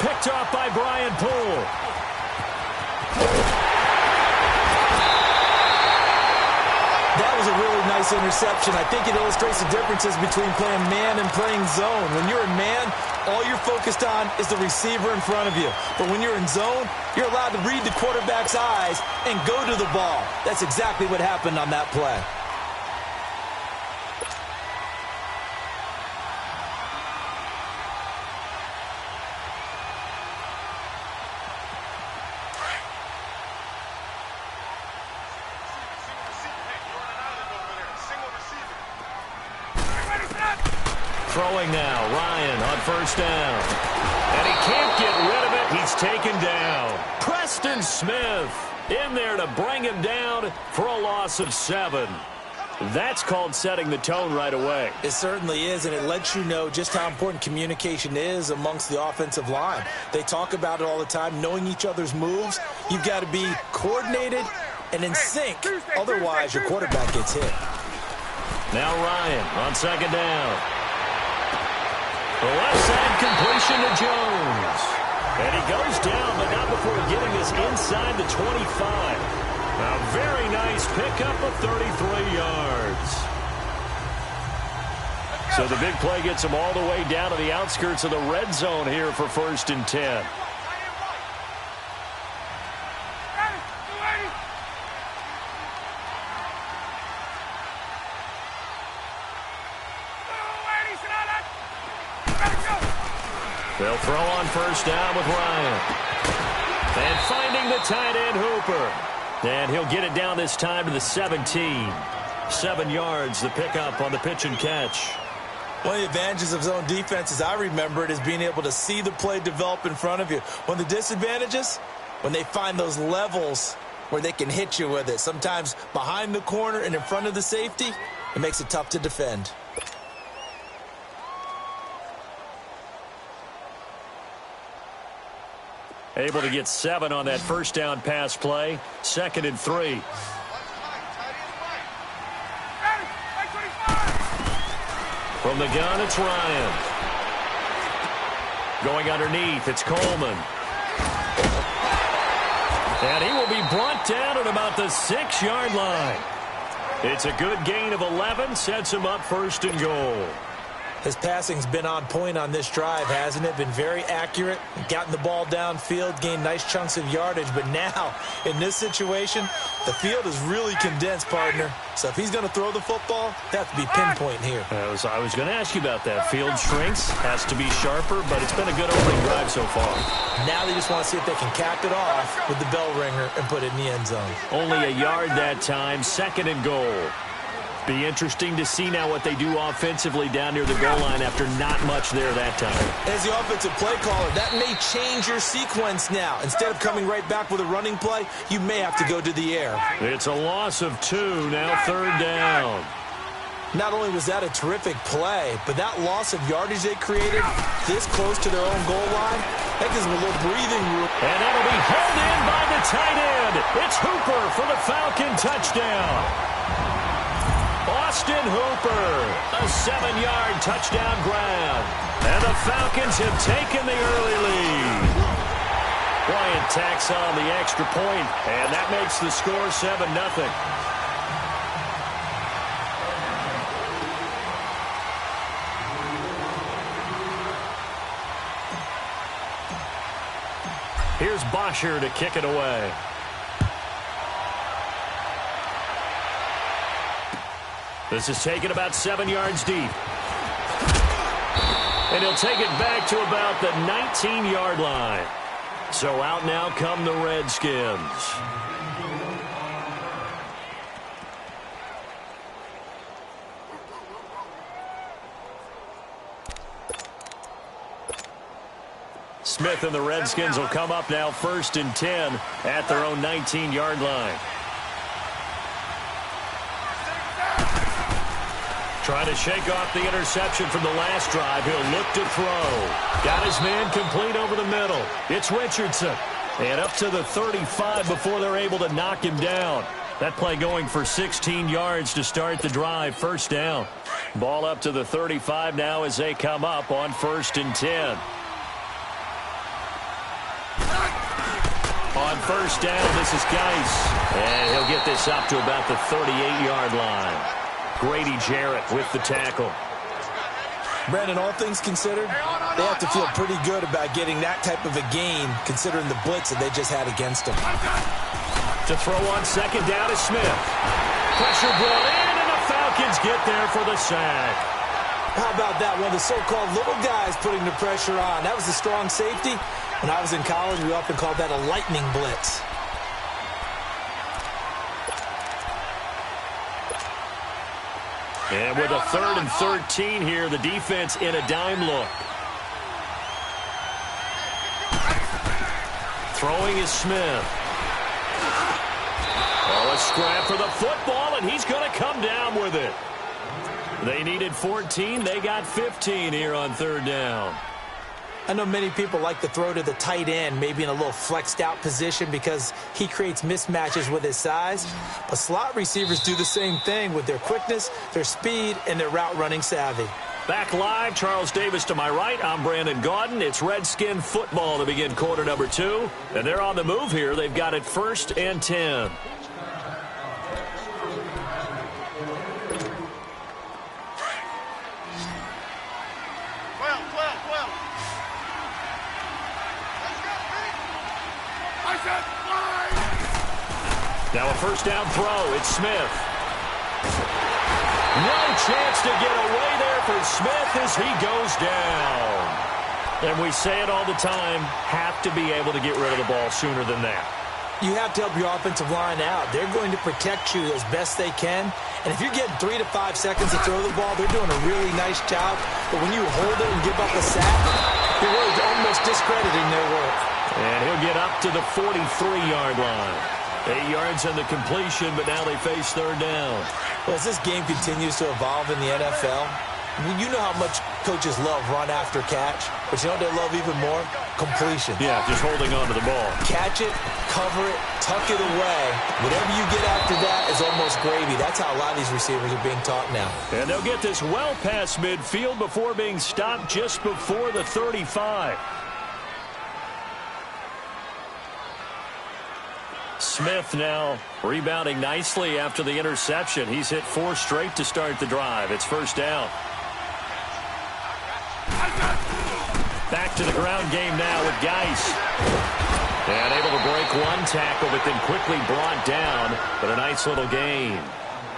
Picked off by Brian Poole. That was a really nice interception. I think it illustrates the differences between playing man and playing zone. When you're in man, all you're focused on is the receiver in front of you. But when you're in zone, you're allowed to read the quarterback's eyes and go to the ball. That's exactly what happened on that play. Throwing now, Ryan on first down. And he can't get rid of it. He's taken down. Preston Smith in there to bring him down for a loss of 7. That's called setting the tone right away. It certainly is, and it lets you know just how important communication is amongst the offensive line. They talk about it all the time, knowing each other's moves. You've got to be coordinated and in sync. Otherwise, your quarterback gets hit. Now Ryan on second down. The left side completion to Jones. And he goes down, but not before getting this inside the 25. A very nice pickup of 33 yards. So the big play gets him all the way down to the outskirts of the red zone here for 1st and 10. They'll throw on first down with Ryan. And finding the tight end, Hooper. And he'll get it down this time to the 17. 7 yards, the pickup on the pitch and catch. One of the advantages of zone defense, as I remember it, is being able to see the play develop in front of you. One of the disadvantages, when they find those levels where they can hit you with it. Sometimes behind the corner and in front of the safety, it makes it tough to defend. Able to get 7 on that first down pass play. 2nd and 3. From the gun, it's Ryan. Going underneath, it's Coleman. And he will be brought down at about the 6-yard line. It's a good gain of 11, sets him up 1st and goal. His passing's been on point on this drive, hasn't it? Been very accurate, gotten the ball downfield, gained nice chunks of yardage. But now, in this situation, the field is really condensed, partner. So if he's going to throw the football, that has to be pinpoint here. I was going to ask you about that. Field shrinks, has to be sharper, but it's been a good opening drive so far. Now they just want to see if they can cap it off with the bell ringer and put it in the end zone. Only a yard that time, 2nd and goal. Be interesting to see now what they do offensively down near the goal line after not much there that time. As the offensive play caller, that may change your sequence now. Instead of coming right back with a running play, you may have to go to the air. It's a loss of 2, now 3rd down. Not only was that a terrific play, but that loss of yardage they created this close to their own goal line, that gives them a little breathing room. And that'll be held in by the tight end. It's Hooper for the Falcon touchdown. Austin Hooper, a 7-yard touchdown grab. And the Falcons have taken the early lead. Bryant tacks on the extra point, and that makes the score 7-0. Here's Bosher to kick it away. This is taken about 7 yards deep. And he'll take it back to about the 19-yard line. So out now come the Redskins. Smith and the Redskins will come up now 1st and 10 at their own 19-yard line. Trying to shake off the interception from the last drive. He'll look to throw. Got his man complete over the middle. It's Richardson. And up to the 35 before they're able to knock him down. That play going for 16 yards to start the drive. 1st down. Ball up to the 35 now as they come up on 1st and 10. On first down, this is Geis. And he'll get this up to about the 38-yard line. Grady Jarrett with the tackle. Brandon, all things considered, they have to feel pretty good about getting that type of a gain, considering the blitz that they just had against them. To throw on second down is Smith. Pressure brought in, and the Falcons get there for the sack. How about that? One of the so-called little guys putting the pressure on. That was a strong safety. When I was in college, we often called that a lightning blitz. And with a 3rd and 13 here, the defense in a dime look. Throwing is Smith. Oh, a scrap for the football, and he's going to come down with it. They needed 14. They got 15 here on 3rd down. I know many people like to throw to the tight end, maybe in a little flexed out position because he creates mismatches with his size. But slot receivers do the same thing with their quickness, their speed, and their route running savvy. Back live, Charles Davis to my right. I'm Brandon Gaudin. It's Redskin football to begin quarter number 2. And they're on the move here. They've got it 1st and 10. Now a first down throw. It's Smith. No chance to get away there for Smith as he goes down. And we say it all the time, have to be able to get rid of the ball sooner than that. You have to help your offensive line out. They're going to protect you as best they can. And if you're getting 3 to 5 seconds to throw the ball, they're doing a really nice job. But when you hold it and give up a sack, you're really almost discrediting their work. And he'll get up to the 43-yard line. 8 yards on the completion, but now they face 3rd down. Well, as this game continues to evolve in the NFL, you know how much coaches love run after catch, but you know what they love even more? Completion. Yeah, just holding on to the ball. Catch it, cover it, tuck it away. Whatever you get after that is almost gravy. That's how a lot of these receivers are being taught now. And they'll get this well past midfield before being stopped just before the 35. Smith now rebounding nicely after the interception. He's hit 4 straight to start the drive. It's 1st down. Back to the ground game now with Geis. And able to break 1 tackle, but then quickly brought down. But a nice little gain.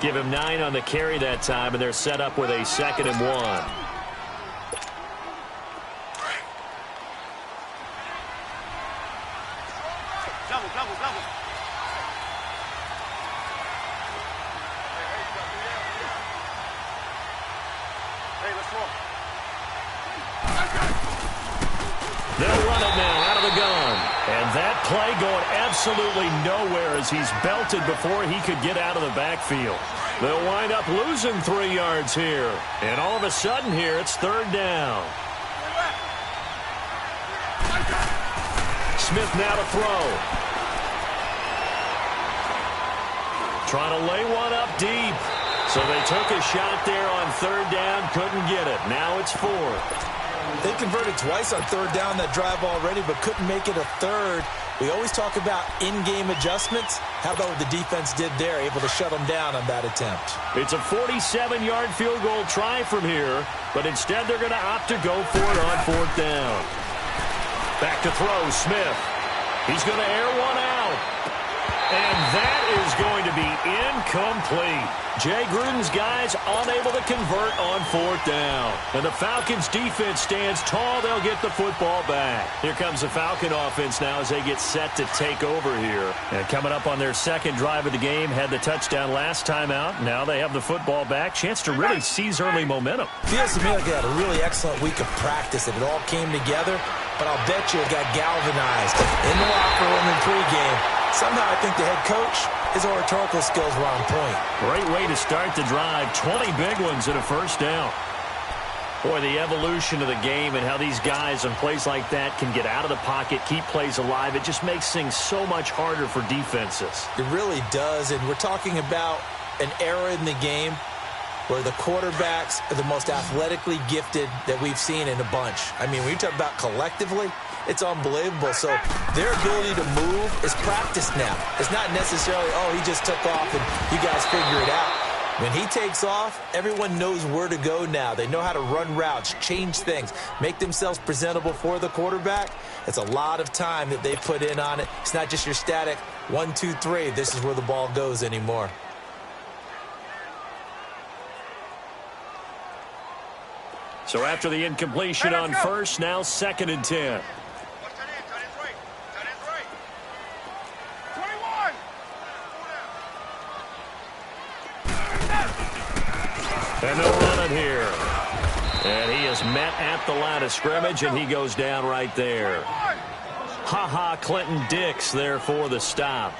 Give him 9 on the carry that time, and they're set up with a 2nd and 1. They'll run it now out of the gun. And that play going absolutely nowhere as he's belted before he could get out of the backfield. They'll wind up losing 3 yards here. And all of a sudden here, it's 3rd down. Smith now to throw. Trying to lay one up deep. So they took a shot there on 3rd down, couldn't get it. Now it's 4th. They converted twice on 3rd down that drive already, but couldn't make it a 3rd. We always talk about in-game adjustments. How about what the defense did there, able to shut them down on that attempt? It's a 47-yard field goal try from here, but instead they're going to opt to go for it on 4th down. Back to throw, Smith. He's going to air one out. And that is going to be incomplete. Jay Gruden's guys unable to convert on 4th down. And the Falcons defense stands tall. They'll get the football back. Here comes the Falcon offense now as they get set to take over here. And coming up on their 2nd drive of the game, had the touchdown last time out. Now they have the football back. Chance to really seize early momentum. Feels to me like they had a really excellent week of practice and it all came together. But I'll bet you it got galvanized in the locker room in pregame. Somehow I think the head coach, his oratorical skills were on point. Great way to start the drive. 20 big ones and a 1st down. Boy, the evolution of the game and how these guys on plays like that can get out of the pocket, keep plays alive. It just makes things so much harder for defenses. It really does, and we're talking about an era in the game where the quarterbacks are the most athletically gifted that we've seen in a bunch. I mean, when you talk about collectively, it's unbelievable. So their ability to move is practiced now. It's not necessarily, oh, he just took off and you guys figure it out. When he takes off, everyone knows where to go now. They know how to run routes, change things, make themselves presentable for the quarterback. It's a lot of time that they put in on it. It's not just your static 1, 2, 3. This is where the ball goes anymore. So after the incompletion on first, now 2nd and 10. And they'll run it here. And he is met at the line of scrimmage, and he goes down right there. Ha-ha, Clinton Dix there for the stop.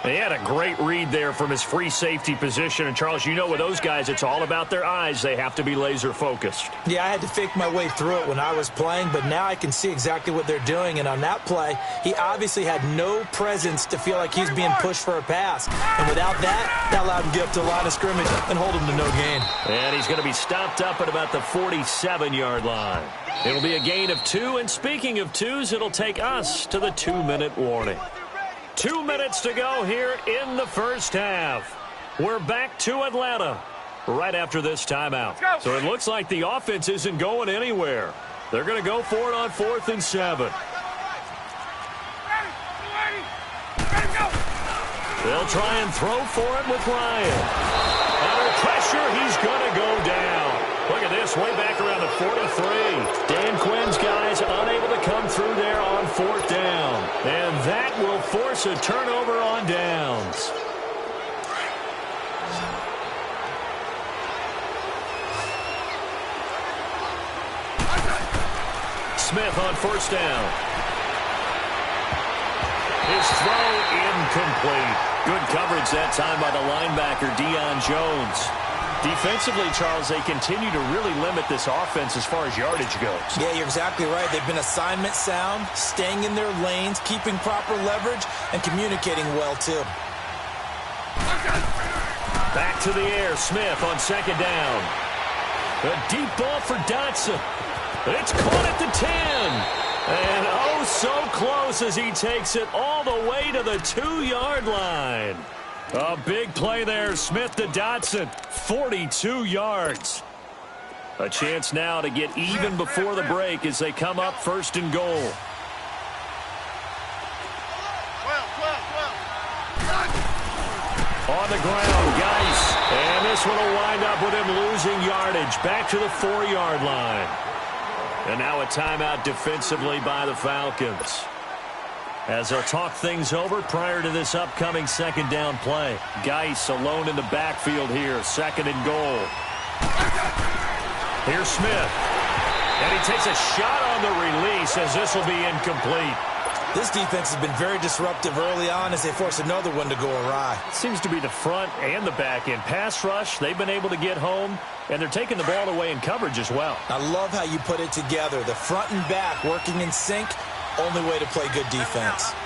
He had a great read there from his free safety position. And, Charles, you know with those guys, it's all about their eyes. They have to be laser-focused. Yeah, I had to fake my way through it when I was playing, but now I can see exactly what they're doing. And on that play, he obviously had no presence to feel like he's being pushed for a pass. And without that, that allowed him to get up to the line of scrimmage and hold him to no gain. And he's going to be stopped up at about the 47-yard line. It'll be a gain of 2. And speaking of 2s, it'll take us to the 2-minute warning. 2 minutes to go here in the first half. We're back to Atlanta right after this timeout. So it looks like the offense isn't going anywhere. They're going to go for it on 4th and 7. They'll try and throw for it with Ryan. Under pressure, he's going to go down. Look at this, way back around the 43. Dan Quinn's guys unable to come through there on 4th down. And that will force a turnover on downs. Smith on 1st down. His throw incomplete. Good coverage that time by the linebacker, Deion Jones. Defensively, Charles, they continue to really limit this offense as far as yardage goes. Yeah, you're exactly right. They've been assignment sound, staying in their lanes, keeping proper leverage, and communicating well, too. Back to the air. Smith on 2nd down. A deep ball for Dotson. It's caught at the 10. And oh, so close as he takes it all the way to the 2-yard line. A big play there. Smith to Dotson. 42 yards. A chance now to get even before the break as they come up 1st and goal. On the ground, Geis. And this one will wind up with him losing yardage. Back to the 4-yard line. And now a timeout defensively by the Falcons, as they'll talk things over prior to this upcoming 2nd down play. Geis alone in the backfield here. 2nd and goal. Here's Smith. And he takes a shot on the release as this will be incomplete. This defense has been very disruptive early on as they force another one to go awry. Seems to be the front and the back end. Pass rush, they've been able to get home, and they're taking the ball away in coverage as well. I love how you put it together. The front and back working in sync. Only way to play good defense.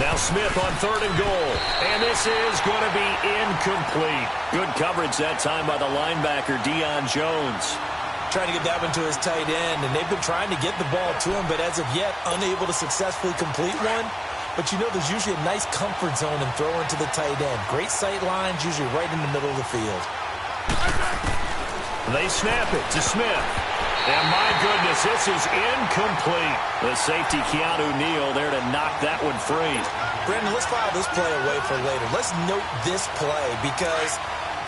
Now Smith on 3rd and goal. And this is going to be incomplete. Good coverage that time by the linebacker, Deion Jones. Trying to get that one to his tight end, and they've been trying to get the ball to him, but as of yet, unable to successfully complete one. But you know there's usually a nice comfort zone in throwing to the tight end. Great sight lines, usually right in the middle of the field. They snap it to Smith. And my goodness, this is incomplete. The safety, Keanu Neal, there to knock that one free. Brandon, let's file this play away for later. Let's note this play because,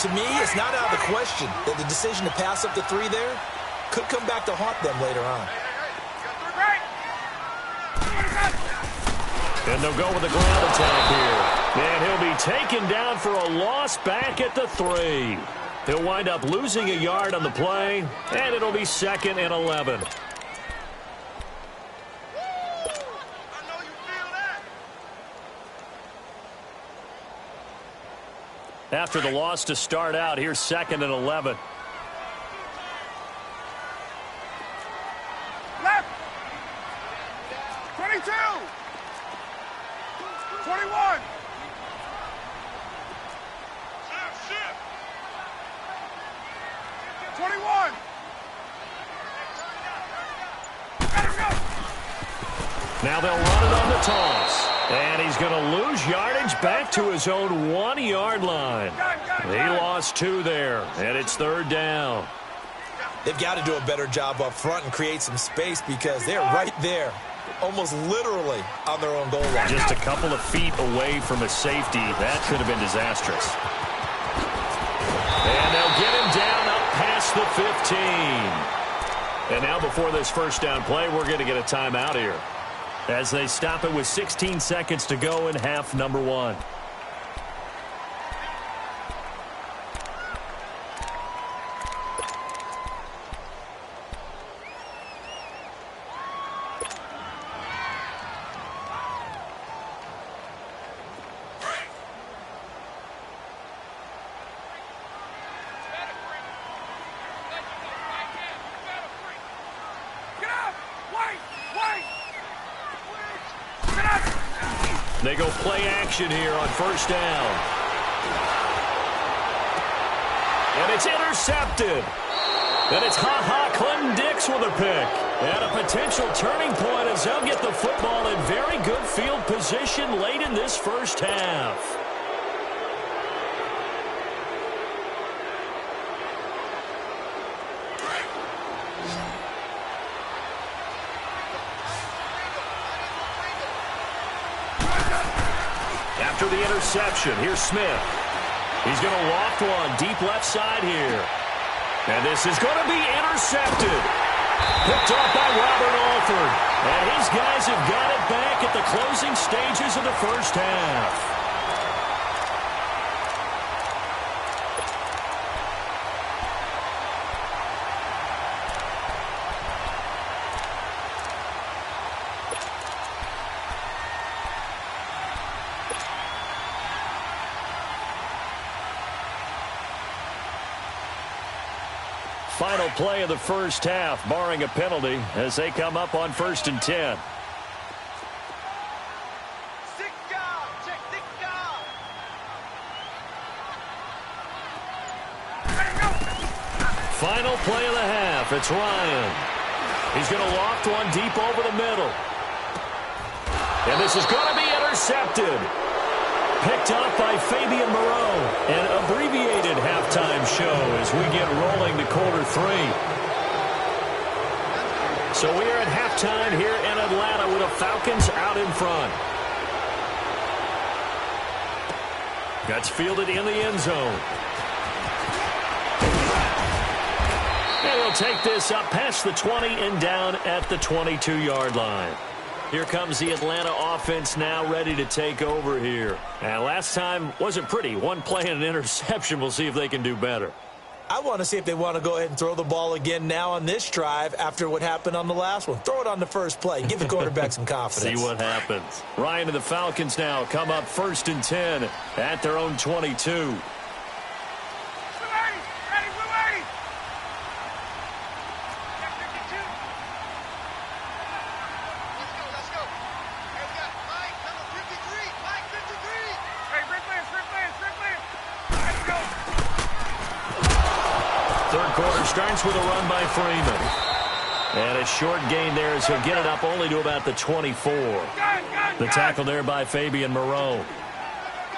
to me, it's not out of the question that the decision to pass up the 3 there could come back to haunt them later on. And they'll go with the ground attack here. And he'll be taken down for a loss back at the 3. He'll wind up losing a yard on the play, and it'll be 2nd and 11. After the loss to start out, here's 2nd and 11. Left. 22. 21. 21. Now they'll run it on the toss. And he's going to lose yardage back to his own 1-yard line. He lost 2 there, and it's 3rd down. They've got to do a better job up front and create some space because they're right there, almost literally on their own goal line. Just a couple of feet away from a safety. That could have been disastrous. And they'll get him down up past the 15. And now before this first down play, we're going to get a timeout here, as they stop it with 16 seconds to go in half number 1. They go play action here on first down. And it's intercepted. And it's Clinton Dix with a pick. And a potential turning point as they'll get the football in very good field position late in this first half. After the interception, here's Smith. He's going to loft one deep left side here. And this is going to be intercepted. Picked off by Robert Alford. And his guys have got it back at the closing stages of the first half. Final play of the first half, barring a penalty, as they come up on 1st and 10. Final play of the half, it's Ryan. He's going to loft one deep over the middle. And this is going to be intercepted. Picked up by Fabian Moreau. An abbreviated halftime show as we get rolling to quarter 3. So we are at halftime here in Atlanta with the Falcons out in front. That's fielded in the end zone. And he'll take this up past the 20 and down at the 22-yard line. Here comes the Atlanta offense now ready to take over here. And last time wasn't pretty. One play and an interception. We'll see if they can do better. I want to see if they want to go ahead and throw the ball again now on this drive after what happened on the last one. Throw it on the first play. Give the quarterback some confidence. See what happens. Ryan and the Falcons now come up 1st and 10 at their own 22. Starts with a run by Freeman. And a short gain there as he'll get it up only to about the 24. The tackle there by Fabian Moreau.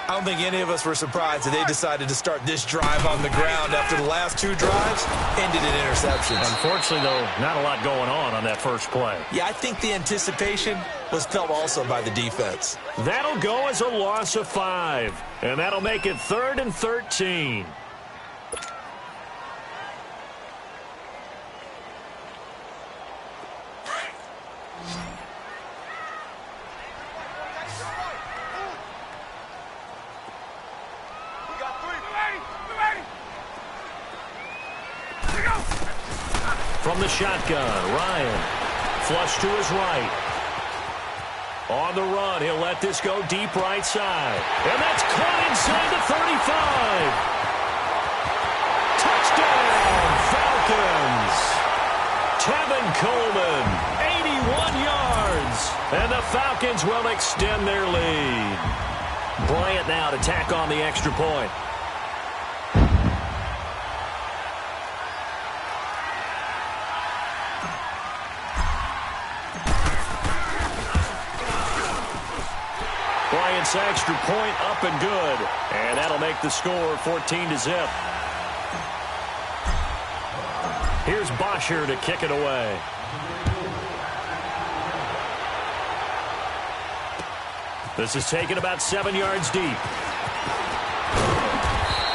I don't think any of us were surprised that they decided to start this drive on the ground after the last 2 drives ended in interceptions. Unfortunately, though, not a lot going on that first play. Yeah, I think the anticipation was felt also by the defense. That'll go as a loss of 5. And that'll make it 3rd and 13. From the shotgun, Ryan. Flush to his right. On the run, he'll let this go deep right side. And that's caught inside the 35. Touchdown, Falcons. Tevin Coleman, 81 yards. And the Falcons will extend their lead. Bryant now to tack on the extra point. offense extra point up and good. And that'll make the score 14-0. Here's Bosher to kick it away. This is taken about 7 yards deep.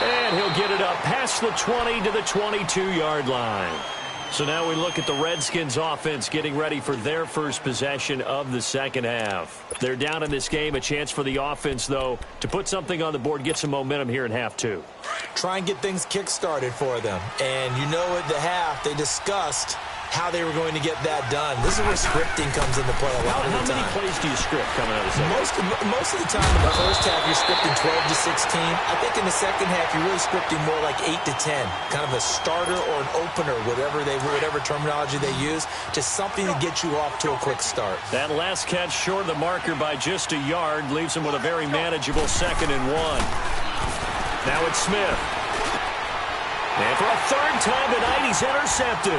And he'll get it up past the 20 to the 22-yard line. So now we look at the Redskins offense getting ready for their first possession of the second half. They're down in this game. A chance for the offense, though, to put something on the board, get some momentum here in half two. Try and get things kick-started for them. And you know at the half, they discussed how they were going to get that done. This is where scripting comes into play a lot of the time. How many plays do you script coming out of the second? Most of the time in the first half, you're scripting 12 to 16. I think in the second half, you're really scripting more like 8 to 10. Kind of a starter or an opener, whatever terminology they use, just something to get you off to a quick start. That last catch short of the marker by just a yard leaves him with a very manageable 2nd and 1. Now it's Smith. And for a third time tonight, he's intercepted.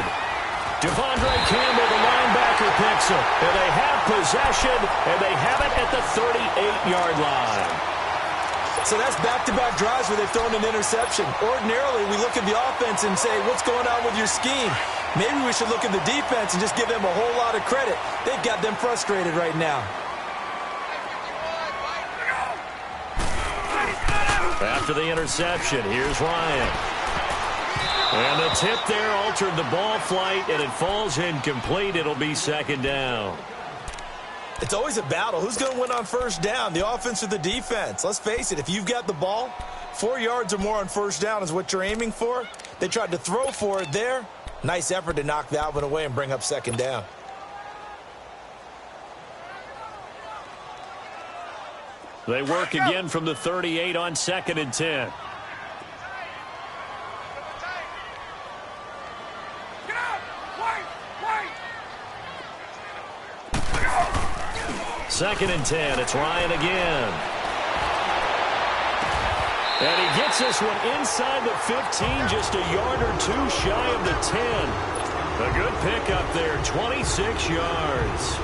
Devondre Campbell, the linebacker, picks it. And they have possession, and they have it at the 38-yard line. So that's back-to-back drives where they've thrown an interception. Ordinarily, we look at the offense and say, what's going on with your scheme? Maybe we should look at the defense and just give them a whole lot of credit. They've got them frustrated right now. After the interception, here's Ryan. And the tip there altered the ball flight, and it falls incomplete. It'll be 2nd down. It's always a battle. Who's going to win on first down, the offense or the defense? Let's face it, if you've got the ball, 4 yards or more on first down is what you're aiming for. They tried to throw for it there. Nice effort to knock that one away and bring up 2nd down. They work again from the 38 on 2nd and 10. 2nd and 10. It's Ryan again. And he gets this one inside the 15, just a yard or two shy of the 10. A good pickup there, 26 yards.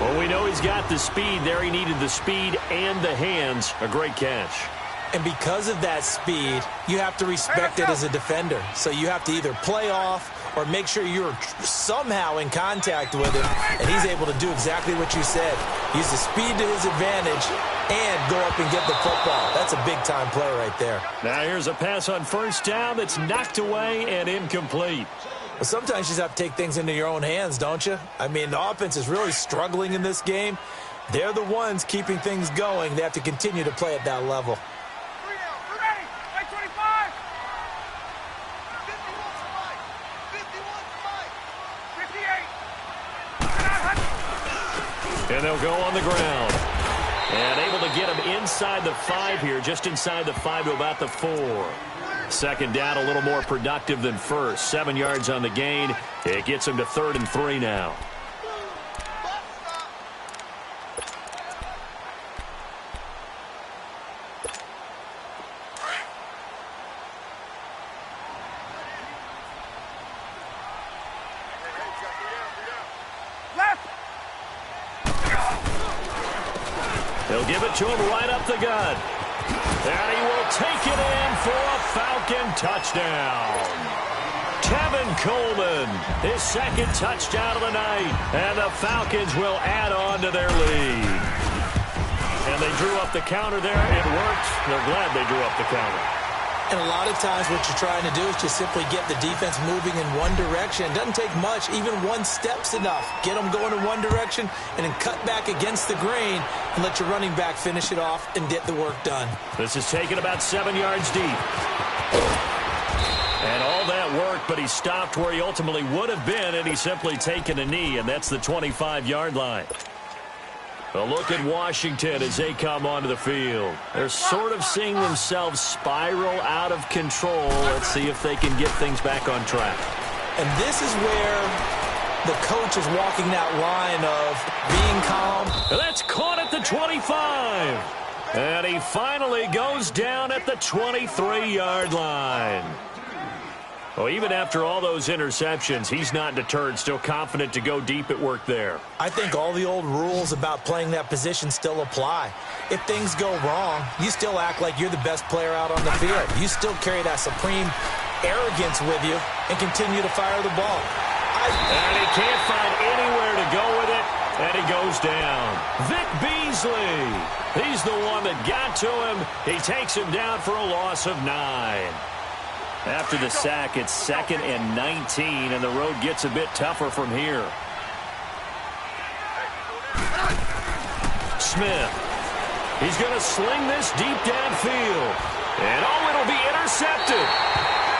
Well, we know he's got the speed there. He needed the speed and the hands. A great catch. And because of that speed, you have to respect it as a defender. So you have to either play off or make sure you're somehow in contact with him, and he's able to do exactly what you said. Use the speed to his advantage and go up and get the football. That's a big-time play right there. Now here's a pass on first down that's knocked away and incomplete. Well, sometimes you just have to take things into your own hands, don't you? I mean, the offense is really struggling in this game. They're the ones keeping things going. They have to continue to play at that level. And they'll go on the ground. And able to get him inside the 5 here, just inside the 5 to about the 4. 2nd down, a little more productive than first. 7 yards on the gain. It gets him to 3rd and 3 now. They'll give it to him right up the gut. And he will take it in for a Falcon touchdown. Tevin Coleman, his 2nd touchdown of the night. And the Falcons will add on to their lead. And they drew up the counter there. It worked. They're glad they drew up the counter. And a lot of times what you're trying to do is just simply get the defense moving in one direction. It doesn't take much. Even one step's enough. Get them going in one direction and then cut back against the grain and let your running back finish it off and get the work done. This is taken about 7 yards deep. And all that worked, but he stopped where he ultimately would have been, and he's simply taken a knee, and that's the 25-yard line. A look at Washington as they come onto the field. They're sort of seeing themselves spiral out of control. Let's see if they can get things back on track. And this is where the coach is walking that line of being calm. And that's caught at the 25. And he finally goes down at the 23-yard line. Well, even after all those interceptions, he's not deterred, still confident to go deep at work there. I think all the old rules about playing that position still apply. If things go wrong, you still act like you're the best player out on the field. You still carry that supreme arrogance with you and continue to fire the ball. And he can't find anywhere to go with it, and he goes down. Vic Beasley, he's the one that got to him. He takes him down for a loss of 9. After the sack, it's 2nd and 19, and the road gets a bit tougher from here. Smith. He's going to sling this deep downfield. And, oh, it'll be intercepted.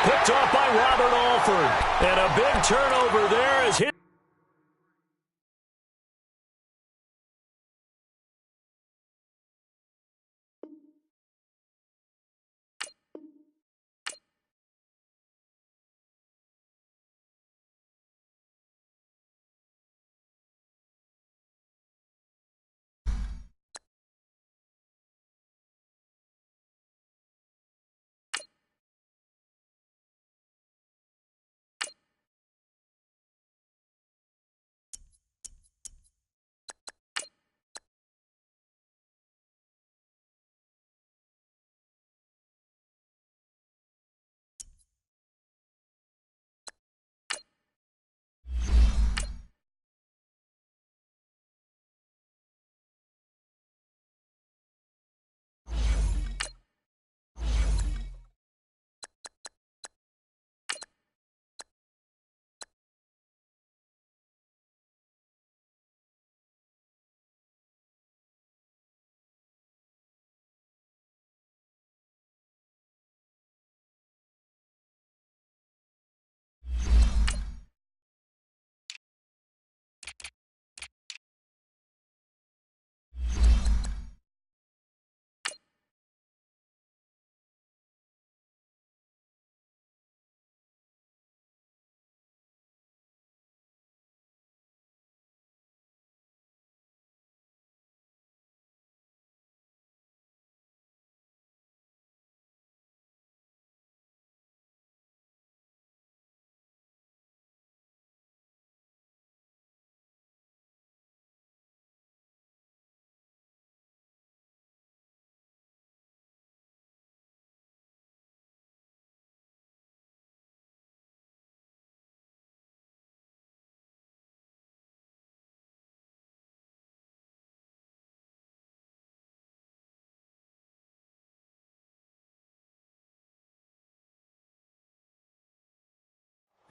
Picked off by Robert Alford. And a big turnover there as his...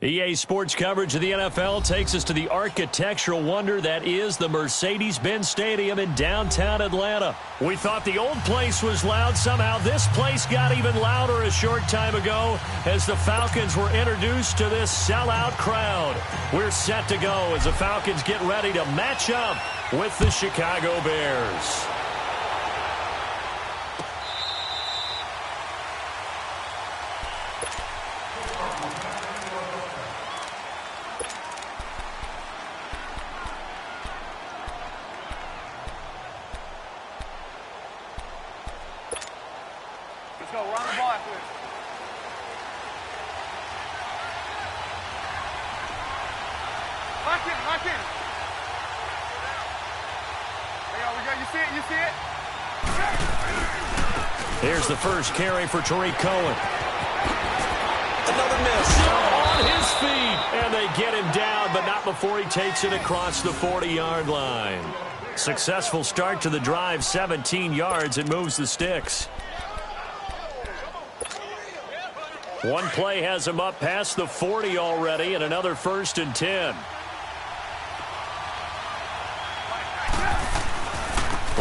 EA Sports coverage of the NFL takes us to the architectural wonder that is the Mercedes-Benz Stadium in downtown Atlanta. We thought the old place was loud. Somehow this place got even louder a short time ago as the Falcons were introduced to this sellout crowd. We're set to go as the Falcons get ready to match up with the Chicago Bears. Here's the first carry for Tariq Cohen. Another miss. On his feet, and they get him down, but not before he takes it across the 40-yard line. Successful start to the drive, 17 yards, and moves the sticks. One play has him up past the 40 already, and another 1st and 10.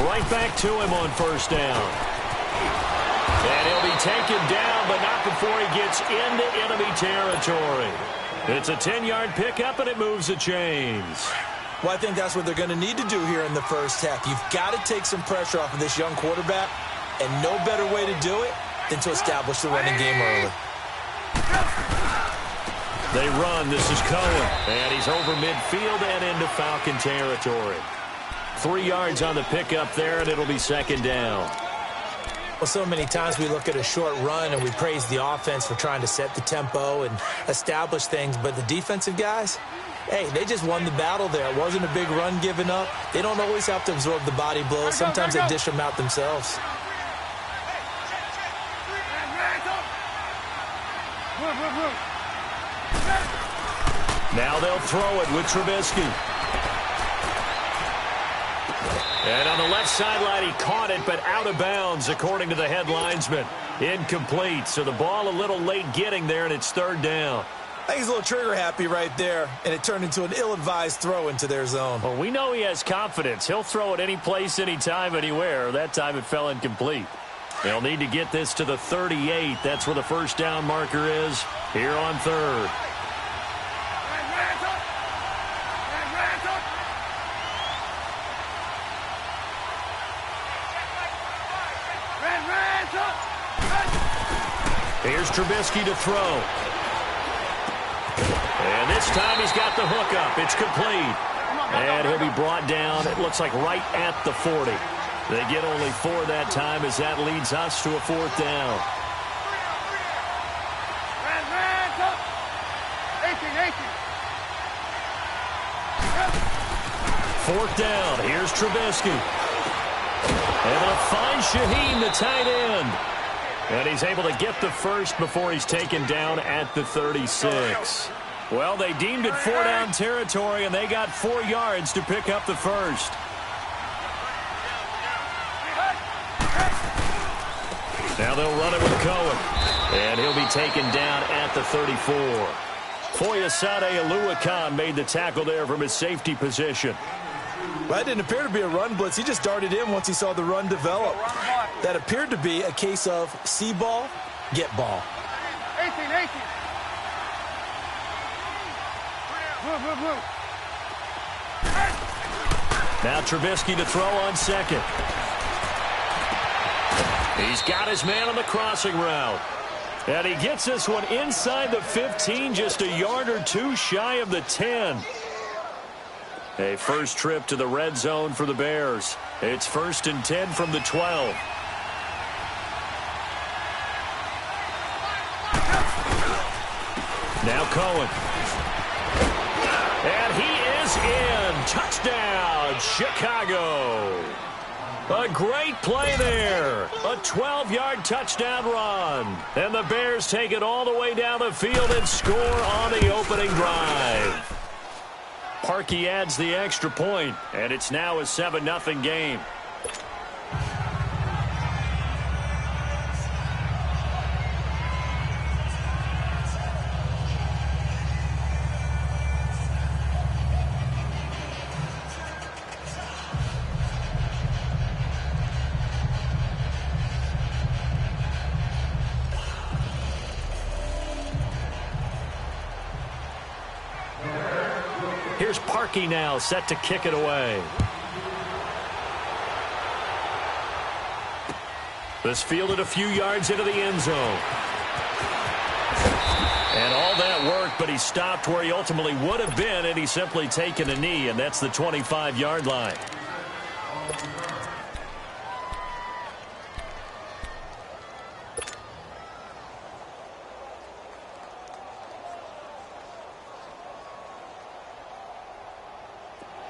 Right back to him on 1st down. And he'll be taken down, but not before he gets into enemy territory. It's a 10-yard pickup, and it moves the chains. Well, I think that's what they're going to need to do here in the first half. You've got to take some pressure off of this young quarterback, and no better way to do it than to establish the running game early. They run. This is Cohen, and he's over midfield and into Falcon territory. 3 yards on the pickup there, and it'll be 2nd down. Well, so many times we look at a short run and we praise the offense for trying to set the tempo and establish things, but the defensive guys, hey, they just won the battle there. It wasn't a big run given up. They don't always have to absorb the body blows. Sometimes they dish them out themselves. Now they'll throw it with Trubisky. And on the left sideline, he caught it, but out of bounds, according to the head linesman. Incomplete, so the ball a little late getting there, and it's third down. I think he's a little trigger happy right there, and it turned into an ill-advised throw into their zone. Well, we know he has confidence. He'll throw it any place, anytime, anywhere. That time it fell incomplete. They'll need to get this to the 38. That's where the first down marker is here on third. Here's Trubisky to throw. And this time he's got the hook up. It's complete. And he'll be brought down, it looks like right at the 40. They get only 4 that time as that leads us to a fourth down. Fourth down. Here's Trubisky. And they'll find Shaheen, the tight end. And he's able to get the first before he's taken down at the 36. Well, they deemed it 4-down territory, and they got 4 yards to pick up the first. Now they'll run it with Cohen. And he'll be taken down at the 34. Foyesade Oluwakan made the tackle there from his safety position. Well, that didn't appear to be a run blitz. He just darted in once he saw the run develop. That appeared to be a case of see ball, get ball. 18. Now Trubisky to throw on second. He's got his man on the crossing route. And he gets this one inside the 15, just a yard or 2 shy of the 10. A first trip to the red zone for the Bears. It's 1st and 10 from the 12. Now Cohen. And he is in. Touchdown, Chicago. A great play there. A 12-yard touchdown run. And the Bears take it all the way down the field and score on the opening drive. Parkey adds the extra point, and it's now a 7-0 game. Here's Parkey now, set to kick it away. This fielded a few yards into the end zone. And all that worked, but he stopped where he ultimately would have been, and he's simply taken a knee, and that's the 25-yard line.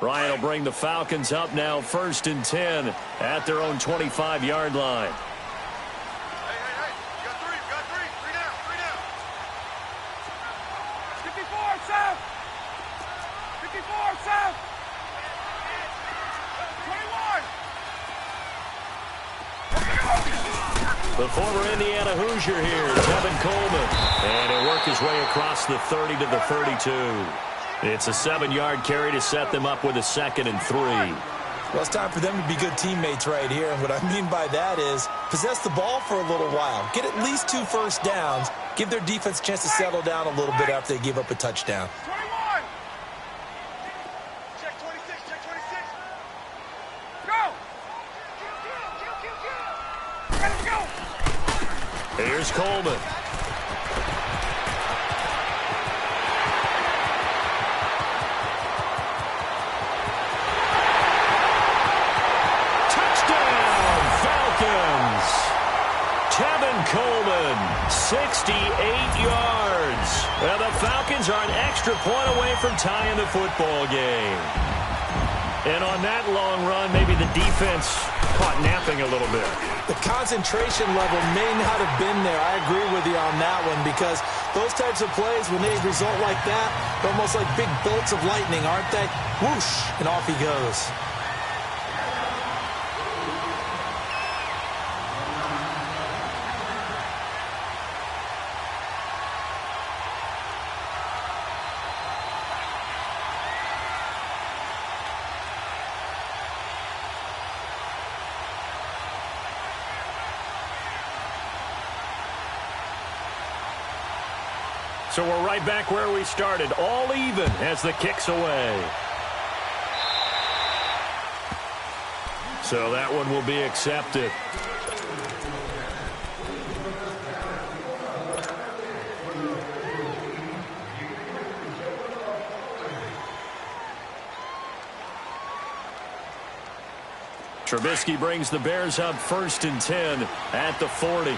Ryan will bring the Falcons up now, 1st and 10 at their own 25-yard line. Hey. You got three. Three down. 54 south. 54 south. 21. The former Indiana Hoosier here, Tevin Coleman. And he'll work his way across the 30 to the 32. It's a 7-yard carry to set them up with a 2nd and 3. Well, it's time for them to be good teammates right here. And what I mean by that is possess the ball for a little while. Get at least 2 first downs. Give their defense a chance to settle down a little bit after they give up a touchdown. 21. Check 26. Go. Let's go. Here's Coleman. yards. And the Falcons are an extra point away from tying the football game. And on that long run, maybe the defense caught napping a little bit. The concentration level may not have been there. I agree with you on that one, because those types of plays, when they result like that, they're almost like big bolts of lightning, aren't they? Whoosh, and off he goes. So we're right back where we started, all even as the kick's away. So that one will be accepted. Trubisky brings the Bears up 1st and 10 at the 40.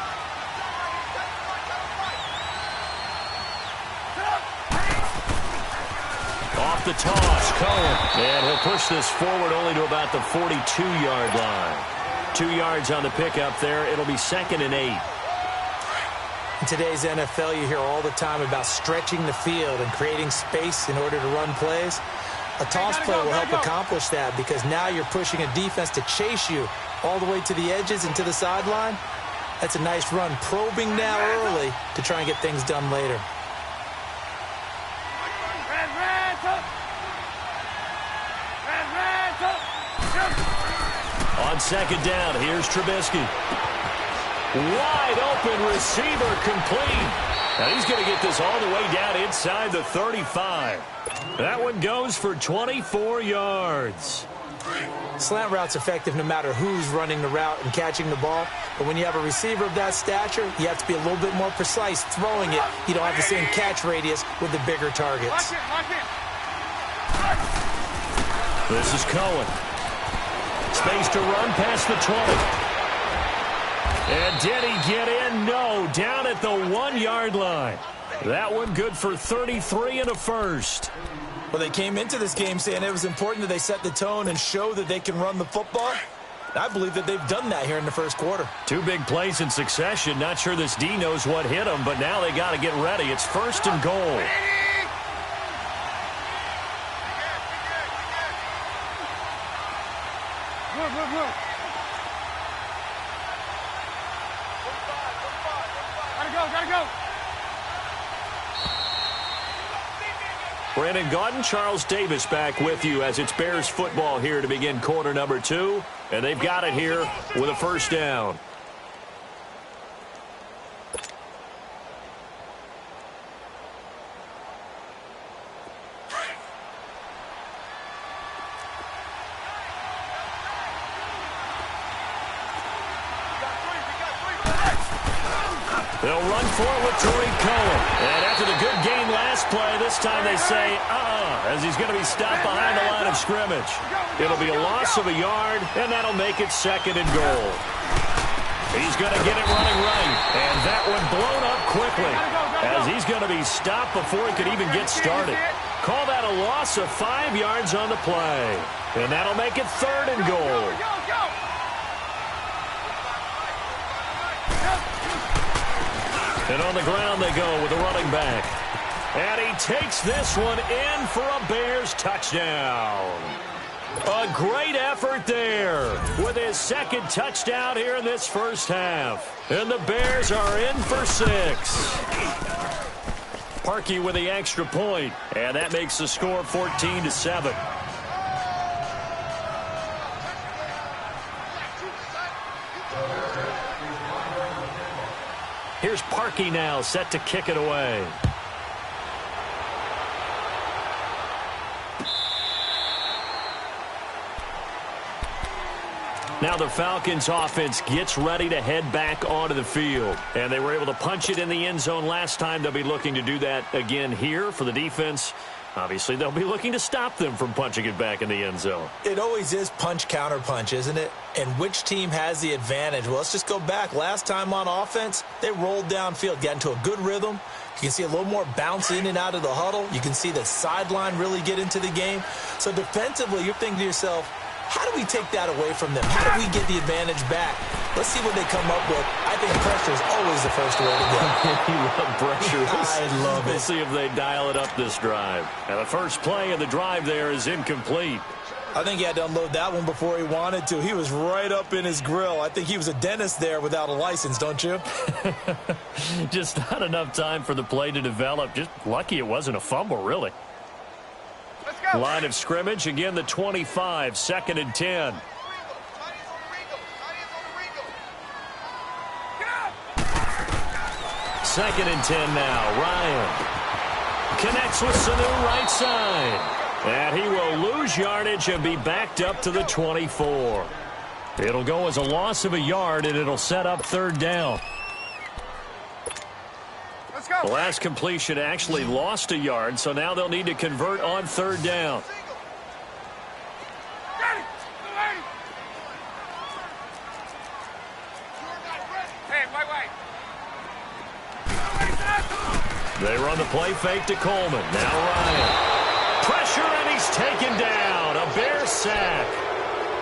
The toss, Cohen, and he'll push this forward only to about the 42-yard line. 2 yards on the pickup there. It'll be 2nd and 8. In today's NFL, you hear all the time about stretching the field and creating space in order to run plays. A toss play will help accomplish that, because now you're pushing a defense to chase you all the way to the edges and to the sideline. That's a nice run, probing now early to try and get things done later. On 2nd down, here's Trubisky. Wide open receiver, complete. Now he's going to get this all the way down inside the 35. That one goes for 24 yards. Slant route's effective no matter who's running the route and catching the ball. But when you have a receiver of that stature, you have to be a little bit more precise throwing it. You don't have the same catch radius with the bigger targets. This is Cohen. Space to run past the 20. And did he get in? No, down at the 1-yard line. That one good for 33 and a first. Well, they came into this game saying it was important that they set the tone and show that they can run the football. I believe that they've done that here in the first quarter. 2 big plays in succession. Not sure this D knows what hit them, but now they got to get ready. It's 1st and goal. Gotta go. Brandon Gaudin, Charles Davis back with you as it's Bears football here to begin quarter number 2. And they've got it here with a 1st down. They'll run for it with Tariq Cohen. And after the good game last play, this time they say, as he's going to be stopped behind the line of scrimmage. It'll be a loss of a yard, and that'll make it 2nd and goal. He's going to get it running right. And that one blown up quickly, as he's going to be stopped before he could even get started. Call that a loss of 5 yards on the play. And that'll make it 3rd and goal. And on the ground they go with the running back. And he takes this one in for a Bears touchdown. A great effort there with his 2nd touchdown here in this first half. And the Bears are in for 6. Parkey with the extra point. And that makes the score 14-7. Here's Parkey now, set to kick it away. Now the Falcons offense gets ready to head back onto the field. And they were able to punch it in the end zone last time. They'll be looking to do that again here for the defense. Obviously, they'll be looking to stop them from punching it back in the end zone. It always is punch, counter punch, isn't it? And which team has the advantage? Well, let's just go back. Last time on offense, they rolled downfield, got into a good rhythm. You can see a little more bounce in and out of the huddle. You can see the sideline really get into the game. So defensively, you're thinking to yourself, how do we take that away from them? How do we get the advantage back? Let's see what they come up with. I think pressure is always the first way to go. You love pressure. I love it. We'll see if they dial it up this drive. And the first play of the drive there is incomplete. I think he had to unload that one before he wanted to. He was right up in his grill. I think he was a dentist there without a license, don't you? Just not enough time for the play to develop. Just lucky it wasn't a fumble, really. Let's go. Line of scrimmage, again the 25, 2nd and 10. Second and 10 now. Ryan connects with Sanu right side. And he will lose yardage and be backed up to the 24. It'll go as a loss of a yard, and it'll set up 3rd down. Let's go. The last completion actually lost a yard, so now they'll need to convert on 3rd down. They run the play fake to Coleman. Now Ryan. Pressure, and he's taken down. A Bear sack.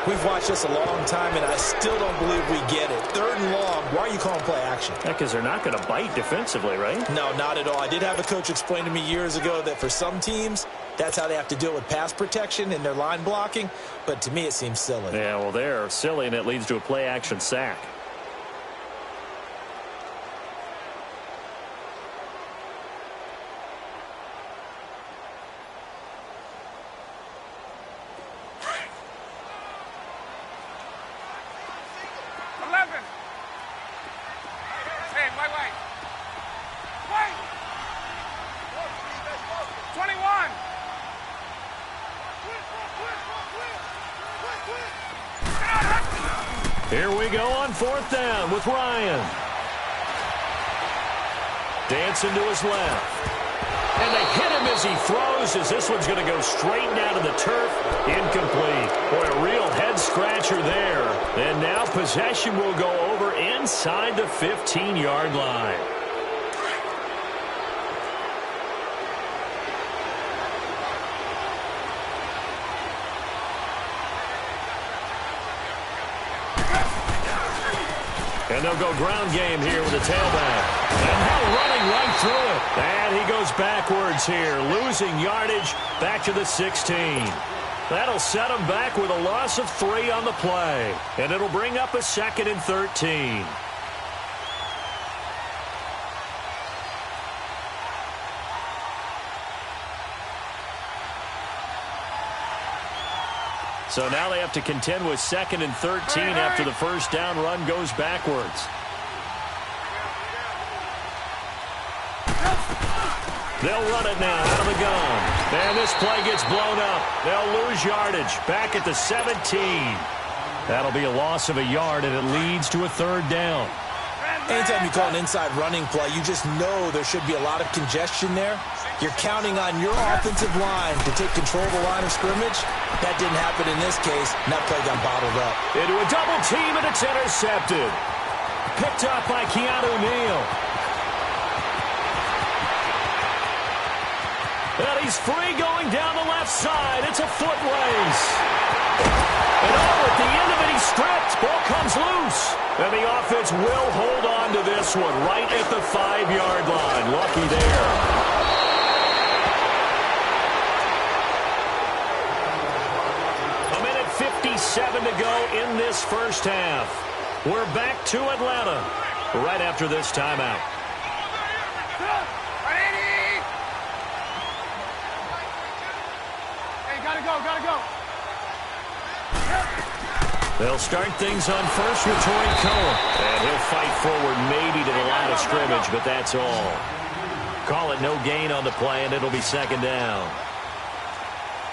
We've watched this a long time, and I still don't believe we get it. 3rd and long. Why are you calling play action? Because they're not going to bite defensively, right? No, not at all. I did have a coach explain to me years ago that for some teams, that's how they have to deal with pass protection and their line blocking. But to me, it seems silly. Yeah, well, they're silly, and it leads to a play action sack. Here we go on 4th down with Ryan. Dancing to his left. And they hit him as he throws, as this one's going to go straight down to the turf. Incomplete. Boy, a real head-scratcher there. And now possession will go over inside the 15-yard line. And they'll go ground game here with a tailback. And now running right through it. And he goes backwards here, losing yardage back to the 16. That'll set him back with a loss of 3 on the play. And it'll bring up a 2nd and 13. So now they have to contend with 2nd and 13 after the first down run goes backwards. They'll run it now out of the gun. And this play gets blown up. They'll lose yardage back at the 17. That'll be a loss of a yard, and it leads to a 3rd down. Anytime you call an inside running play, you just know there should be a lot of congestion there. You're counting on your offensive line to take control of the line of scrimmage. That didn't happen in this case, and that play got bottled up. Into a double team, and it's intercepted. Picked up by Keanu Neal. And he's free going down the left side. It's a foot race. And at the end of it, he's stripped. Ball comes loose. And the offense will hold on to this one right at the 5-yard line. Lucky there. A minute 57 to go in this first half. We're back to Atlanta right after this timeout. Gotta go. They'll start things on first with Torrey Cohen. And he'll fight forward maybe to the line of scrimmage, but that's all. Call it no gain on the play, and it'll be 2nd down.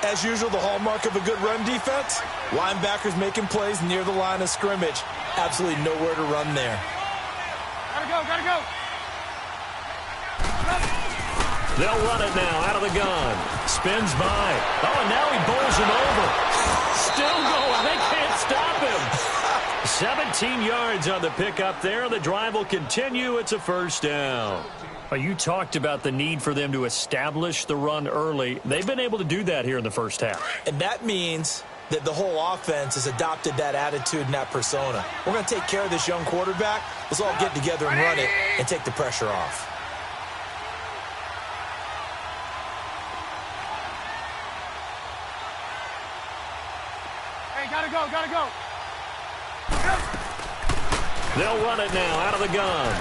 As usual, the hallmark of a good run defense, linebackers making plays near the line of scrimmage. Absolutely nowhere to run there. Gotta go. They'll run it now out of the gun. Spins by. Oh, and now he bowls him over. Still going. They can't stop him. 17 yards on the pickup there. The drive will continue. It's a first down. You talked about the need for them to establish the run early. They've been able to do that here in the first half. And that means that the whole offense has adopted that attitude and that persona. We're going to take care of this young quarterback. Let's all get together and run it and take the pressure off. Hey, gotta go, gotta go. They'll run it now out of the gun.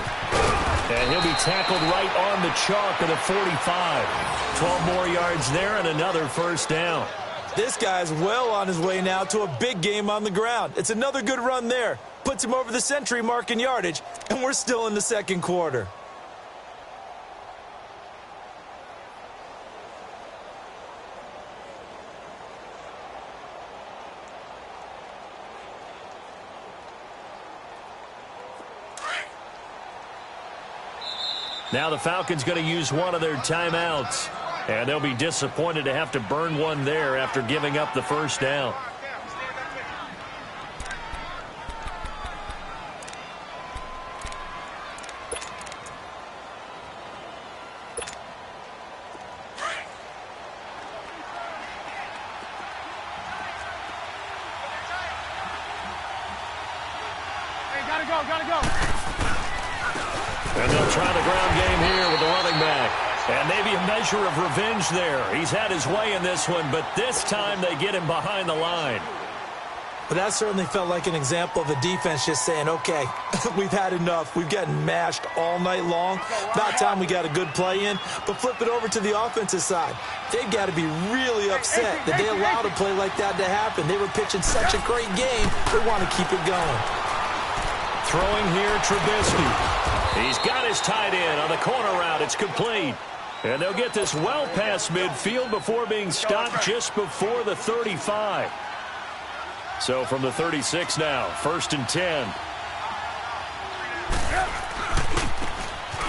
And he'll be tackled right on the chalk of the 45. 12 more yards there and another first down. This guy's well on his way now to a big game on the ground. It's another good run there. Puts him over the century mark in yardage, and we're still in the second quarter. Now the Falcons going to use one of their timeouts. And they'll be disappointed to have to burn one there after giving up the first down. Hey, gotta go, gotta go. And they'll try the ground game here with the running back. And maybe a measure of revenge there. He's had his way in this one, but this time they get him behind the line. But that certainly felt like an example of the defense just saying, okay, we've had enough. We've gotten mashed all night long. About time we got a good play in. But flip it over to the offensive side. They've got to be really upset that they allowed a play like that to happen. They were pitching such a great game. They want to keep it going. Throwing here, Trubisky. He's got his tight end on the corner route. It's complete. And they'll get this well past midfield before being stopped just before the 35. So from the 36 now, 1st and 10.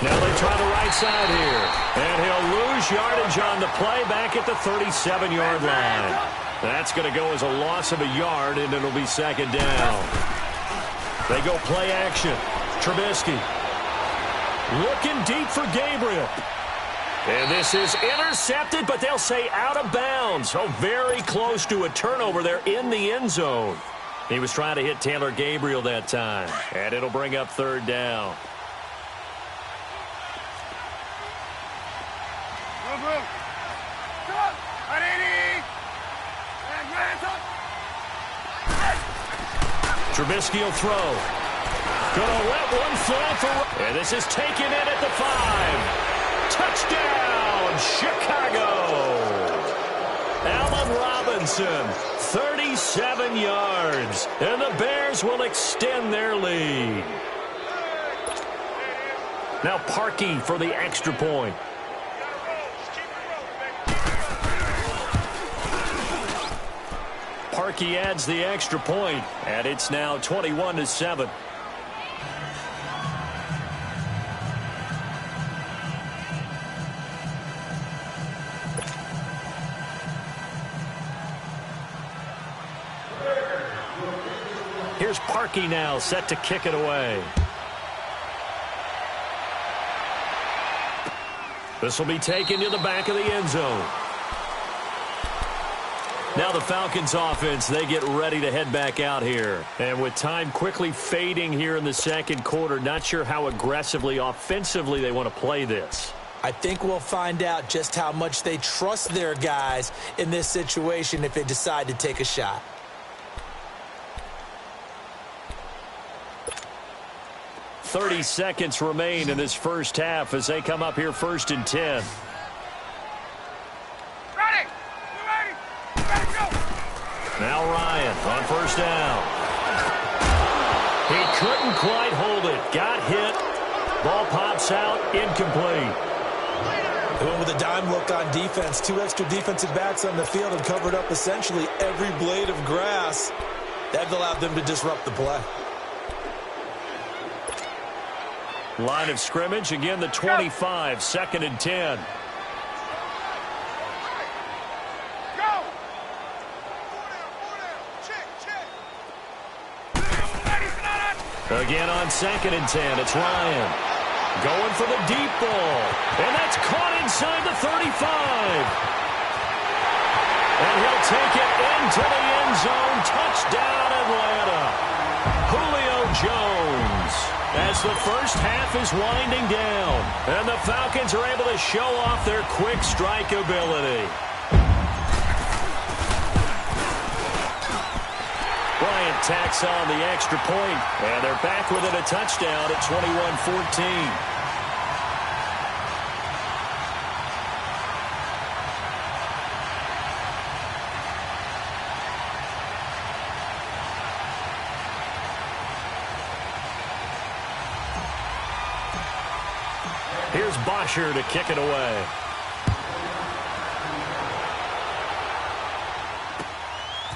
Now they try the right side here. And he'll lose yardage on the play back at the 37-yard line. That's going to go as a loss of a yard, and it'll be second down. They go play action. Trubisky looking deep for Gabriel. And this is intercepted, but they'll say out of bounds. Oh, very close to a turnover there in the end zone. He was trying to hit Taylor Gabriel that time. And it'll bring up third down. Trubisky will throw. Gonna let one fly for... And this is taken in at the 5. Touchdown, Chicago. Allen Robinson, 37 yards. And the Bears will extend their lead. Now Parkey for the extra point. Parkey adds the extra point, and it's now 21-7. Here's Parkey now, set to kick it away. This will be taken to the back of the end zone. Now the Falcons offense, they get ready to head back out here. And with time quickly fading here in the second quarter, not sure how aggressively, offensively they want to play this. I think we'll find out just how much they trust their guys in this situation if they decide to take a shot. .30 seconds remain in this first half as they come up here 1st and 10. Now Ryan on first down. He couldn't quite hold it. Got hit. Ball pops out. Incomplete. They went with a dime look on defense. 2 extra defensive backs on the field and covered up essentially every blade of grass. That allowed them to disrupt the play. Line of scrimmage. Again, the 25. 2nd and 10. Again on 2nd and 10, it's Ryan. Going for the deep ball. And that's caught inside the 35. And he'll take it into the end zone. Touchdown, Atlanta. Julio Jones. As the first half is winding down. And the Falcons are able to show off their quick strike ability. Bryant tacks on the extra point, and they're back within a touchdown at 21-14. Here's Bosher to kick it away.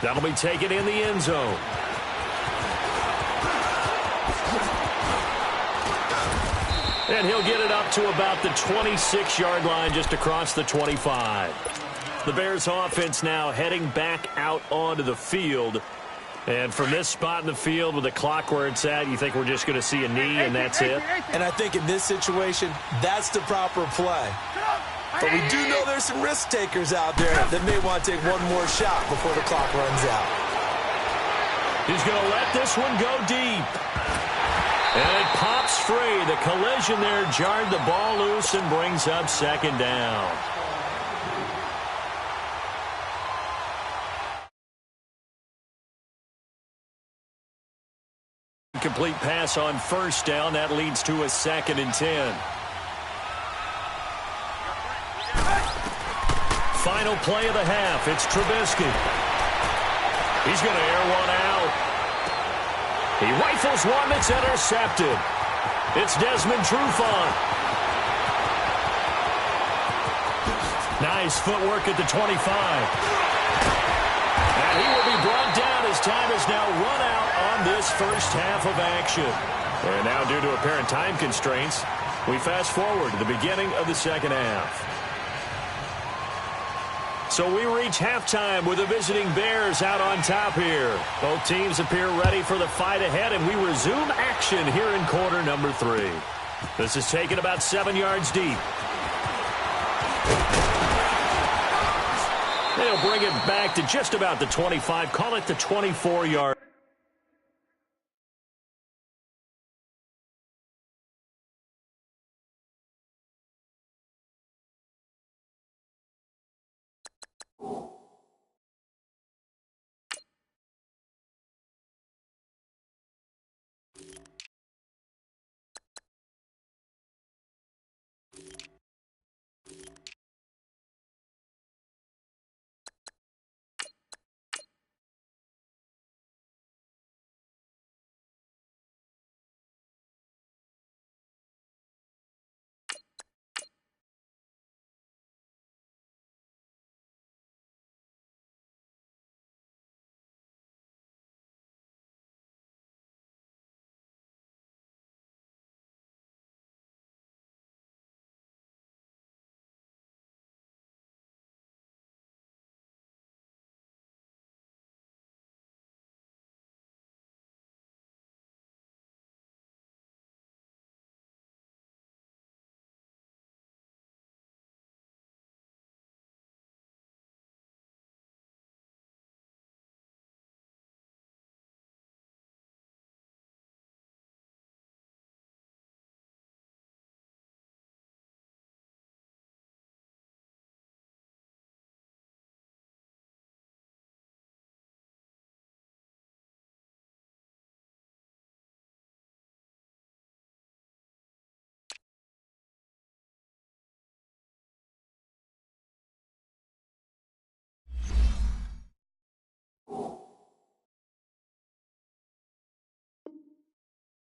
That'll be taken in the end zone. And he'll get it up to about the 26-yard line, just across the 25. The Bears offense now heading back out onto the field. And from this spot in the field with the clock where it's at, you think we're just going to see a knee and that's it? And I think in this situation, that's the proper play. But we do know there's some risk takers out there that may want to take one more shot before the clock runs out. He's going to let this one go deep. And it pops free. The collision there jarred the ball loose and brings up 2nd down. Complete pass on 1st down. That leads to a 2nd and 10. Final play of the half. It's Trubisky. He's going to air one out. He rifles one that's intercepted. It's Desmond Trufant. Nice footwork at the 25. And he will be brought down as time is now run out on this first half of action. And now, due to apparent time constraints, we fast forward to the beginning of the 2nd half. So we reach halftime with the visiting Bears out on top here. Both teams appear ready for the fight ahead, and we resume action here in quarter number 3. This is taken about 7 yards deep. They'll bring it back to just about the 25, call it the 24-yard.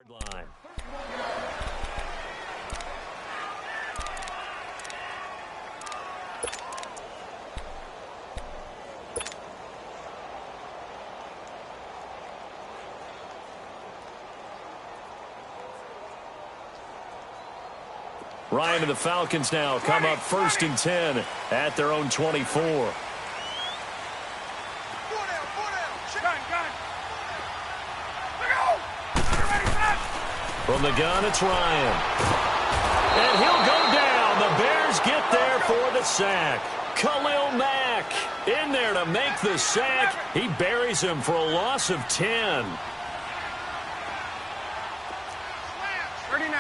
Line. Ryan and the Falcons now come up 1st and 10 at their own 24. From the gun, it's Ryan. And he'll go down. The Bears get there for the sack. Khalil Mack in there to make the sack. He buries him for a loss of 10. 39.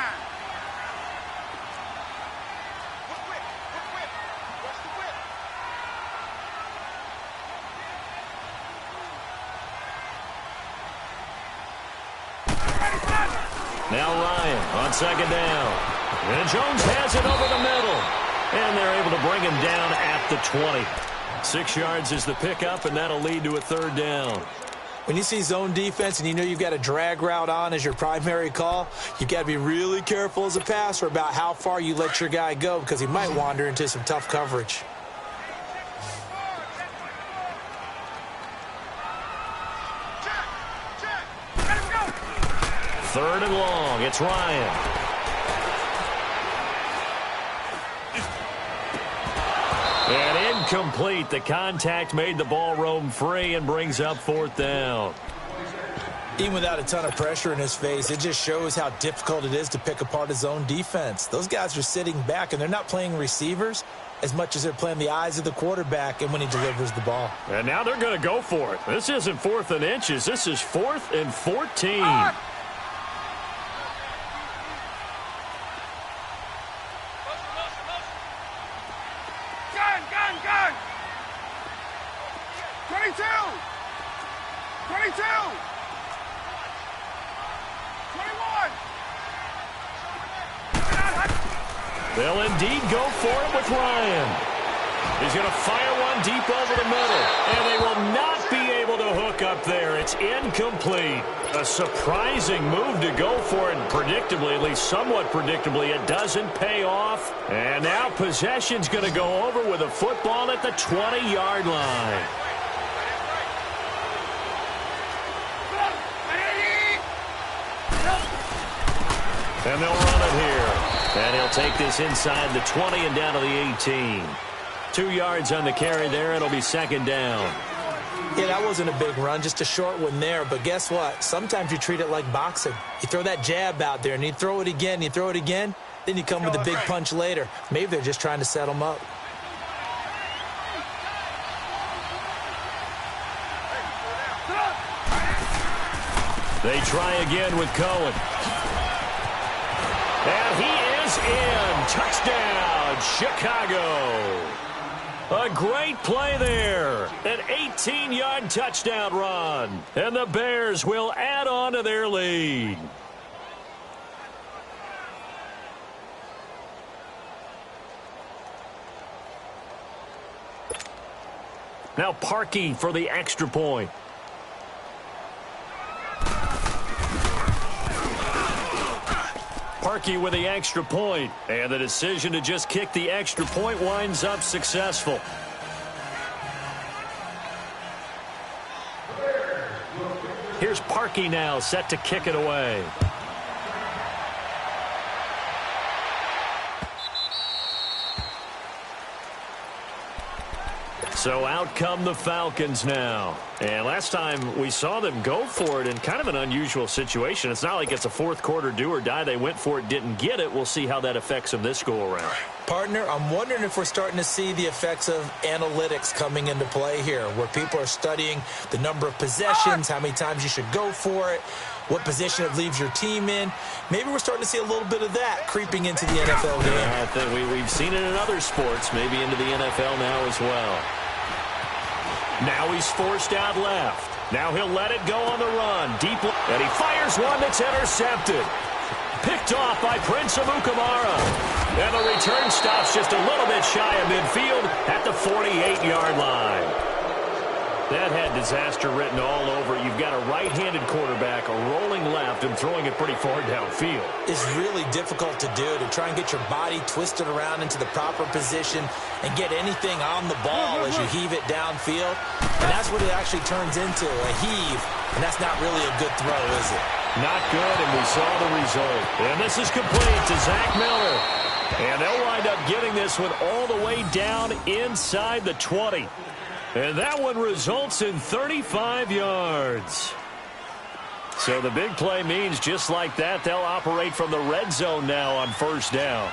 Now Ryan on second down. And Jones has it over the middle. And they're able to bring him down at the 20. 6 yards is the pickup, and that'll lead to a third down. When you see zone defense and you know you've got a drag route on as your primary call, you've got to be really careful as a passer about how far you let your guy go because he might wander into some tough coverage. Third and long. It's Ryan. And incomplete. The contact made the ball roam free and brings up fourth down. Even without a ton of pressure in his face, it just shows how difficult it is to pick apart his own defense. Those guys are sitting back, and they're not playing receivers as much as they're playing the eyes of the quarterback and when he delivers the ball. And now they're going to go for it. This isn't 4th and inches. This is 4th and 14. Gun! 22! 22! 21! They'll indeed go for it with Ryan. He's going to fire one deep over the middle. And they will not be able to hook up there. It's incomplete. A surprising move to go for it. Predictably, at least somewhat predictably, it doesn't pay off. And now possession's going to go over with a football at the 20-yard line. And they'll run it here. And he'll take this inside the 20 and down to the 18. 2 yards on the carry there. It'll be second down. Yeah, that wasn't a big run, just a short one there. But guess what? Sometimes you treat it like boxing. You throw that jab out there, and you throw it again, you throw it again, then you come with a big punch later. Maybe they're just trying to set them up. They try again with Cohen. And he is in. Touchdown, Chicago. A great play there. An 18-yard touchdown run. And the Bears will add on to their lead. Now Parkey for the extra point. Parkey with the extra point, and the decision to just kick the extra point winds up successful. Here's Parkey now, set to kick it away. So out come the Falcons now. And last time we saw them go for it in kind of an unusual situation. It's not like it's a fourth quarter do or die. They went for it, didn't get it. We'll see how that affects them this go-around. Partner, I'm wondering if we're starting to see the effects of analytics coming into play here, where people are studying the number of possessions, how many times you should go for it, what position it leaves your team in. Maybe we're starting to see a little bit of that creeping into the NFL game. I think we've seen it in other sports, maybe into the NFL now as well. Now he's forced out left. Now he'll let it go on the run. Deep, and he fires one that's intercepted. Picked off by Prince Amukamara. And the return stops just a little bit shy of midfield at the 48-yard line. That had disaster written all over it. You've got a right-handed quarterback, a rolling left, and throwing it pretty far downfield. It's really difficult to do, to try and get your body twisted around into the proper position and get anything on the ball as you heave it downfield. And that's what it actually turns into, a heave. And that's not really a good throw, is it? Not good, and we saw the result. And this is complete to Zach Miller. And they'll wind up getting this one all the way down inside the 20. And that one results in 35 yards. So the big play means just like that, they'll operate from the red zone now on first down. On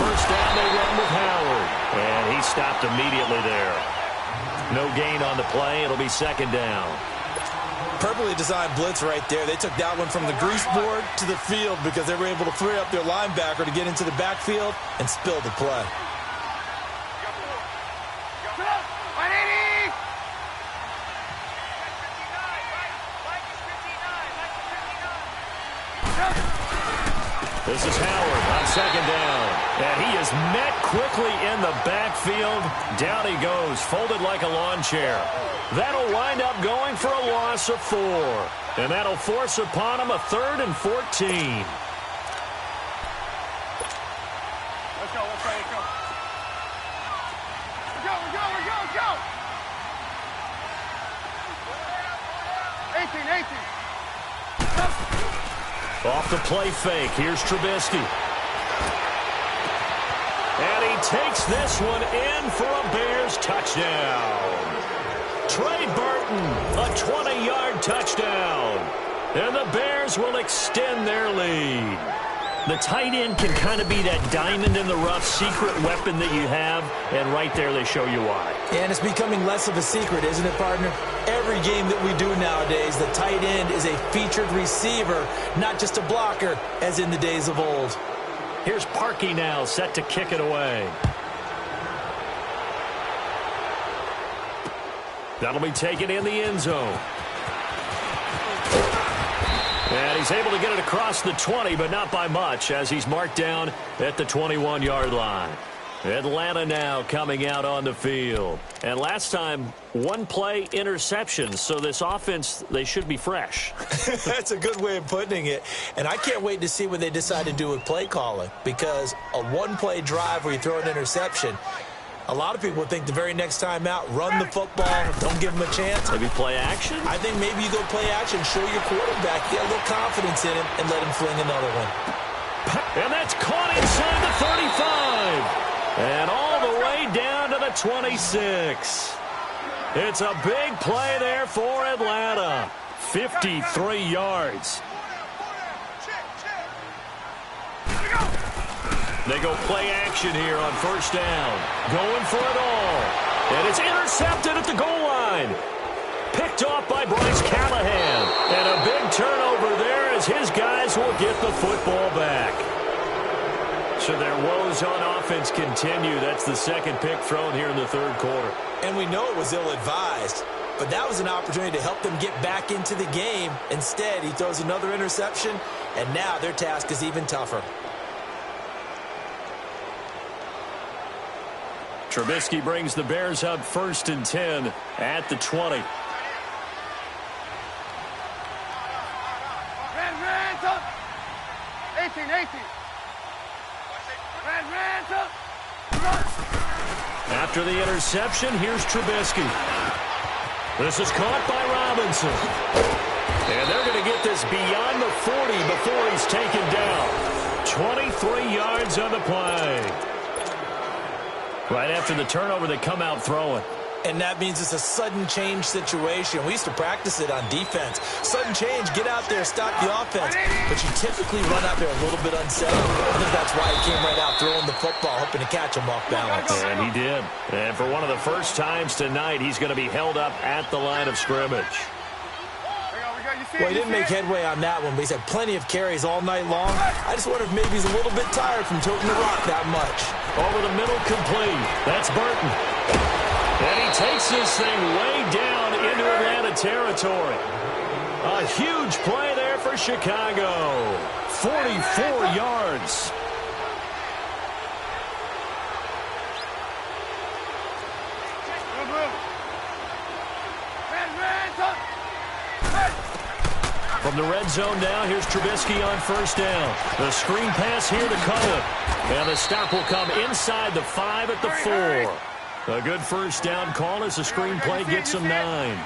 first down, they run with Howard. And he stopped immediately there. No gain on the play. It'll be second down. Perfectly designed blitz right there. They took that one from the grease board to the field because they were able to free up their linebacker to get into the backfield and spill the play. This is Howard on second down. And he is met quickly in the backfield. Down he goes, folded like a lawn chair. That'll wind up going for a loss of 4. And that'll force upon him a 3rd and 14. Let's go, let's go, let's go. Let's go. 18. Off the play fake, here's Trubisky. And he takes this one in for a Bears touchdown. Trey Burton, a 20-yard touchdown. And the Bears will extend their lead. The tight end can kind of be that diamond in the rough secret weapon that you have, and right there they show you why. And it's becoming less of a secret, isn't it, partner? Every game that we do nowadays, the tight end is a featured receiver, not just a blocker, as in the days of old. Here's Parkey now, set to kick it away. That'll be taken in the end zone. And he's able to get it across the 20, but not by much, as he's marked down at the 21-yard line. Atlanta now coming out on the field. And last time, one play interception, so this offense, they should be fresh. That's a good way of putting it. And I can't wait to see what they decide to do with play calling, because a one-play drive where you throw an interception, a lot of people think the very next time out, run the football, don't give him a chance. Maybe play action? I think maybe you go play action, show your quarterback, get a little confidence in him, and let him fling another one. And that's caught inside the 35. And all the way down to the 26. It's a big play there for Atlanta. 53 yards. They go play action here on first down. Going for it all. And it's intercepted at the goal line. Picked off by Bryce Callahan. And a big turnover there as his guys will get the football back. So their woes on offense continue. That's the second pick thrown here in the third quarter. And we know it was ill-advised, but that was an opportunity to help them get back into the game. Instead, he throws another interception, and now their task is even tougher. Trubisky brings the Bears up 1st and 10 at the 20. Hands up. 18. After the interception, here's Trubisky. This is caught by Robinson. And they're going to get this beyond the 40 before he's taken down. 23 yards on the play. Right after the turnover, they come out throwing. And that means it's a sudden change situation. We used to practice it on defense. Sudden change, get out there, stop the offense. But you typically run out there a little bit unsettled. I think that's why he came right out throwing the football, hoping to catch him off balance. And he did. And for one of the first times tonight, he's going to be held up at the line of scrimmage. Well, he didn't make headway on that one, but he's had plenty of carries all night long. I just wonder if maybe he's a little bit tired from toting the rock that much. Over the middle, complete. That's Burton. And he takes this thing way down into Atlanta territory. A huge play there for Chicago. 44 yards. From the red zone now, here's Trubisky on first down. The screen pass here to Cullen. And the stop will come inside the 5 at the 4. A good first down call as the screen play gets him 9.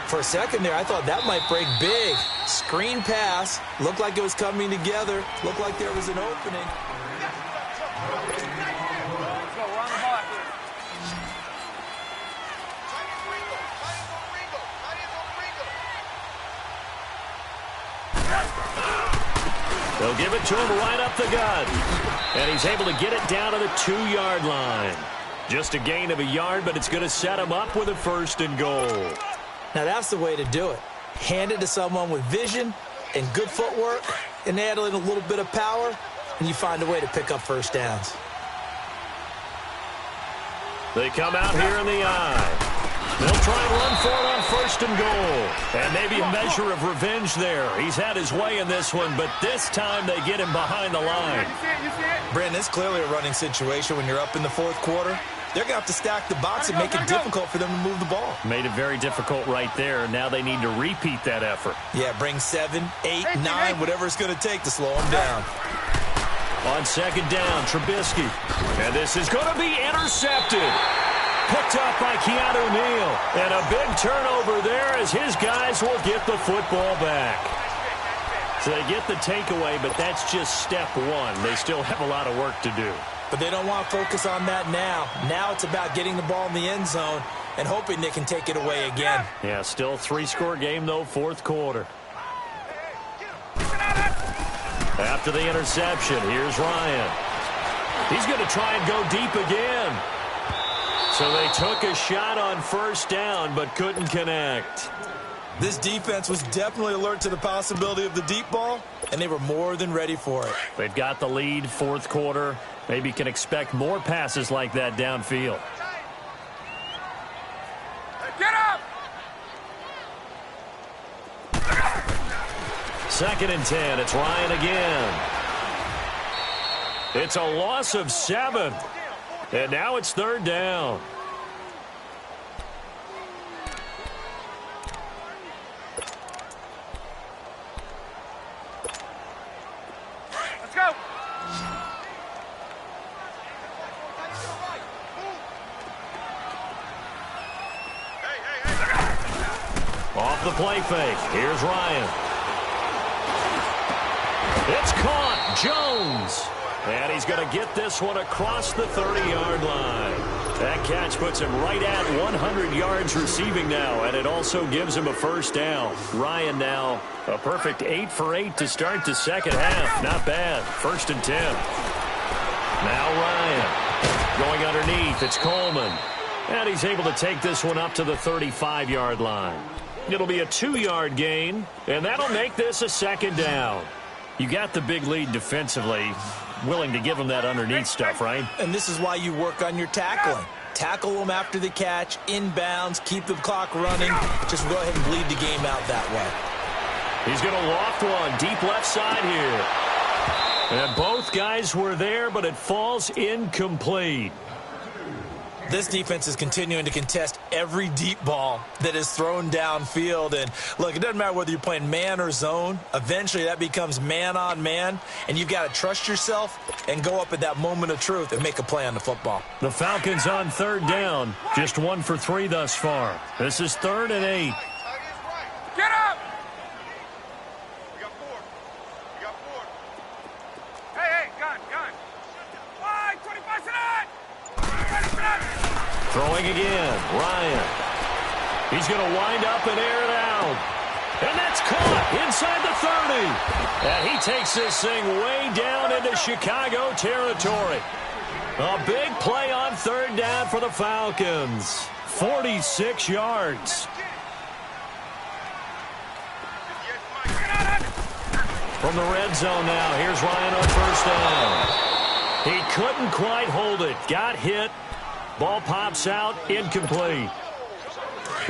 For a second there, I thought that might break big. Screen pass. Looked like it was coming together. Looked like there was an opening. They'll give it to him right up the gut. And he's able to get it down to the 2-yard line. Just a gain of a yard, but it's going to set him up with a 1st and goal. Now that's the way to do it. Hand it to someone with vision and good footwork, and add in a little bit of power, and you find a way to pick up 1st downs. They come out here in the eye. They'll try and run for it on 1st and goal. And maybe a measure of revenge there. He's had his way in this one, but this time they get him behind the line. Brandon, it's clearly a running situation when you're up in the 4th quarter. They're going to have to stack the box and make it difficult for them to move the ball. Made it very difficult right there. Now they need to repeat that effort. Yeah, bring 7, 8, 9, whatever it's going to take to slow them down. On 2nd down, Trubisky. And this is going to be intercepted. Picked up by Keanu Neal. And a big turnover there as his guys will get the football back. So they get the takeaway, but that's just step 1. They still have a lot of work to do. But they don't want to focus on that now. Now it's about getting the ball in the end zone and hoping they can take it away again. Yeah, still 3-score game, though, 4th quarter. After the interception, here's Ryan. He's going to try and go deep again. So they took a shot on 1st down, but couldn't connect. This defense was definitely alert to the possibility of the deep ball, and they were more than ready for it. They've got the lead, 4th quarter. Maybe can expect more passes like that downfield. Get up! 2nd and 10. It's Ryan again. It's a loss of 7. And now it's 3rd down. Let's go! Off the play fake. Here's Ryan. It's caught. Jones. And he's going to get this one across the 30-yard line. That catch puts him right at 100 yards receiving now, and it also gives him a 1st down. Ryan now a perfect 8 for 8 to start the 2nd half. Not bad. 1st and 10. Now Ryan going underneath. It's Coleman. And he's able to take this one up to the 35-yard line. It'll be a 2-yard gain, and that'll make this a 2nd down. You got the big lead defensively. Willing to give them that underneath stuff, right? And this is why you work on your tackling. Tackle them after the catch, inbounds, keep the clock running. Just go ahead and bleed the game out that way. He's going to loft one deep left side here. And both guys were there, but it falls incomplete. This defense is continuing to contest every deep ball that is thrown downfield. And, look, it doesn't matter whether you're playing man or zone. Eventually, that becomes man-on-man, and you've got to trust yourself and go up at that moment of truth and make a play on the football. The Falcons on 3rd down. Just 1 for 3 thus far. This is 3rd and 8. Get up! We got 4. We got 4. Hey, gun. Why? 25 to that! Throwing again, Ryan. He's going to wind up and air it out. And that's caught inside the 30. And he takes this thing way down into Chicago territory. A big play on 3rd down for the Falcons. 46 yards. From the red zone now, here's Ryan on 1st down. He couldn't quite hold it. Got hit. Ball pops out, incomplete.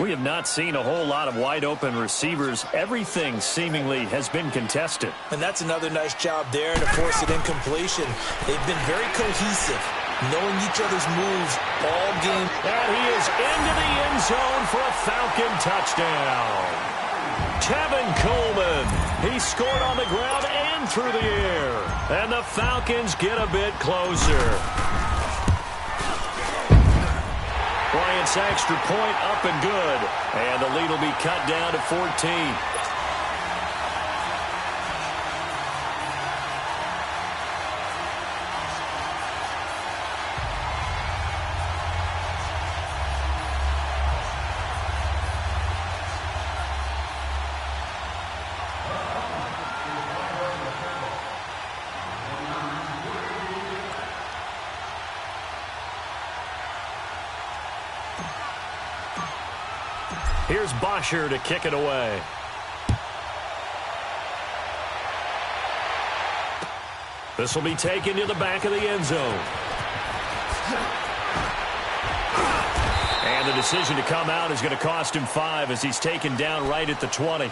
We have not seen a whole lot of wide-open receivers. Everything seemingly has been contested. And that's another nice job there to force it incompletion. They've been very cohesive, knowing each other's moves all game. And he is into the end zone for a Falcon touchdown. Tevin Coleman. He scored on the ground and through the air. And the Falcons get a bit closer. Bryant's extra point up and good. And the lead will be cut down to 14. Here's Bosher to kick it away. This will be taken to the back of the end zone. And the decision to come out is going to cost him 5 as he's taken down right at the 20.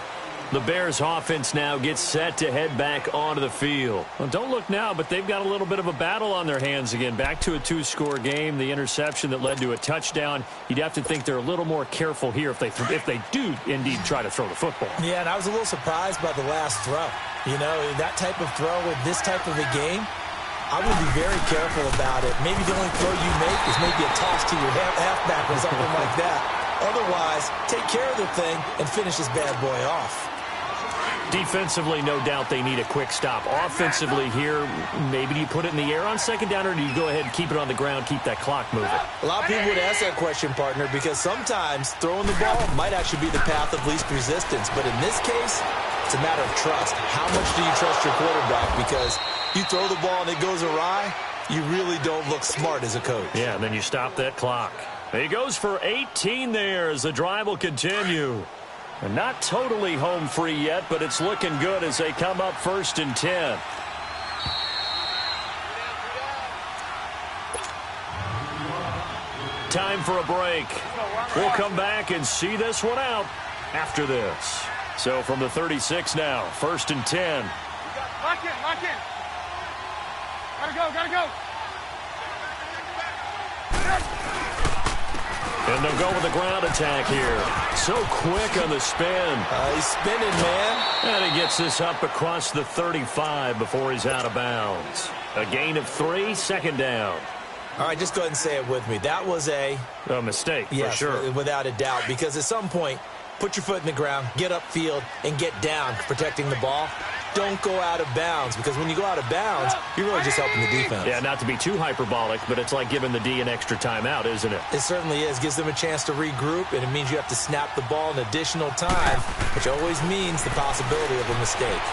The Bears offense now gets set to head back onto the field. Well, don't look now, but they've got a little bit of a battle on their hands again. Back to a 2-score game, the interception that led to a touchdown. You'd have to think they're a little more careful here if they do indeed try to throw the football. Yeah, and I was a little surprised by the last throw. You know, that type of throw with this type of a game, I would be very careful about it. Maybe the only throw you make is maybe a toss to your halfback or something like that. Otherwise, take care of the thing and finish this bad boy off. Defensively, no doubt they need a quick stop. Offensively here, maybe do you put it in the air on second down, or do you go ahead and keep it on the ground, keep that clock moving? A lot of people would ask that question, partner, because sometimes throwing the ball might actually be the path of least resistance. But in this case, it's a matter of trust. How much do you trust your quarterback? Because you throw the ball and it goes awry, you really don't look smart as a coach. Yeah, and then you stop that clock. He goes for 18 there as the drive will continue. And not totally home free yet, but it's looking good as they come up 1st and 10. Time for a break. We'll come back and see this one out after this. So from the 36 now, 1st and 10. Lock in, lock in. Gotta go. And they'll go with a ground attack here. So quick on the spin. He's spinning, man. And he gets this up across the 35 before he's out of bounds. A gain of 3, second down. All right, just go ahead and say it with me. That was a mistake, yes, for sure. Without a doubt, because at some point, put your foot in the ground, get upfield, and get down, protecting the ball. Don't go out of bounds, because when you go out of bounds, you're really just helping the defense. Yeah, not to be too hyperbolic, but it's like giving the D an extra timeout, isn't it? It certainly is. Gives them a chance to regroup, and it means you have to snap the ball an additional time, which always means the possibility of a mistake.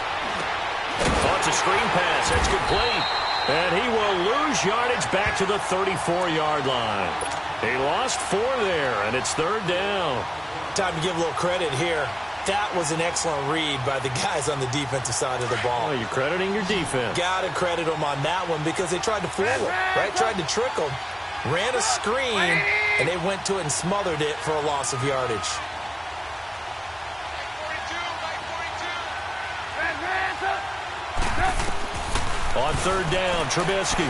Oh, it's a screen pass. That's complete. And he will lose yardage back to the 34-yard line. He lost 4 there, and it's 3rd down. Time to give a little credit here. That was an excellent read by the guys on the defensive side of the ball. Oh, you're crediting your defense. Got to credit them on that one because they tried to fool him, right? Tried to trick him. Ran a screen, and they went to it and smothered it for a loss of yardage. On 3rd down, Trubisky.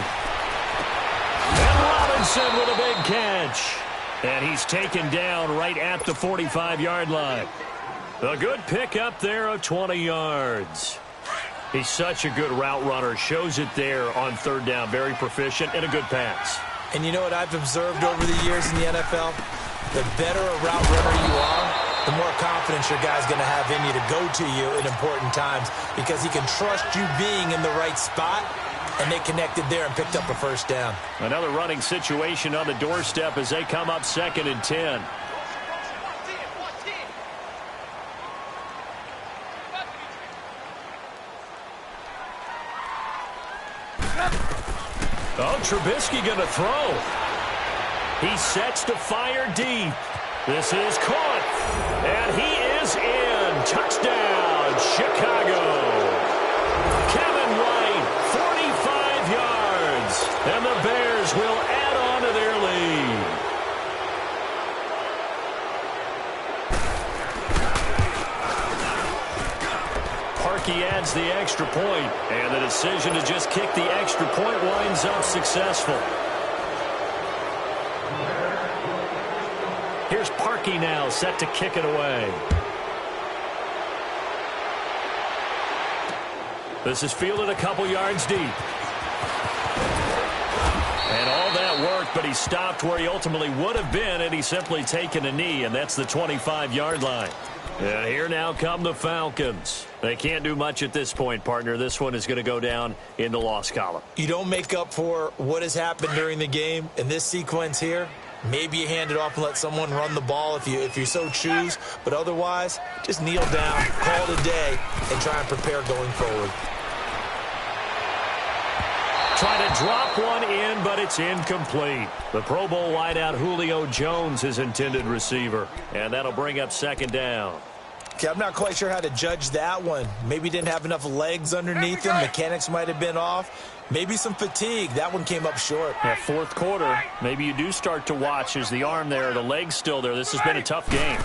And Robinson with a big catch. And he's taken down right at the 45-yard line. A good pick up there of 20 yards. He's such a good route runner. Shows it there on 3rd down. Very proficient and a good pass. And you know what I've observed over the years in the NFL? The better a route runner you are, the more confidence your guy's going to have in you to go to you in important times because he can trust you being in the right spot, and they connected there and picked up a 1st down. Another running situation on the doorstep as they come up 2nd and 10. Oh, Trubisky going to throw. He sets to fire deep. This is caught. And he is in. Touchdown, Chicago. Kevin White, 45 yards. And the Bears will add on to their lead. Parkey adds the extra point, and the decision to just kick the extra point winds up successful. Here's Parkey now, set to kick it away. This is fielded a couple yards deep. And all that worked, but he stopped where he ultimately would have been, and he's simply taken a knee, and that's the 25-yard line. And here now come the Falcons. They can't do much at this point, partner. This one is going to go down in the loss column. You don't make up for what has happened during the game in this sequence here. Maybe you hand it off and let someone run the ball if you so choose. But otherwise, just kneel down, call it a day, and try and prepare going forward. try to drop one in, but it's incomplete. The Pro Bowl wideout Julio Jones, his intended receiver. And that'll bring up second down. Okay, I'm not quite sure how to judge that one. Maybe didn't have enough legs underneath him. Mechanics might have been off. Maybe some fatigue. That one came up short. That fourth quarter, maybe you do start to watch as the arm there, the leg's still there. This has been a tough game.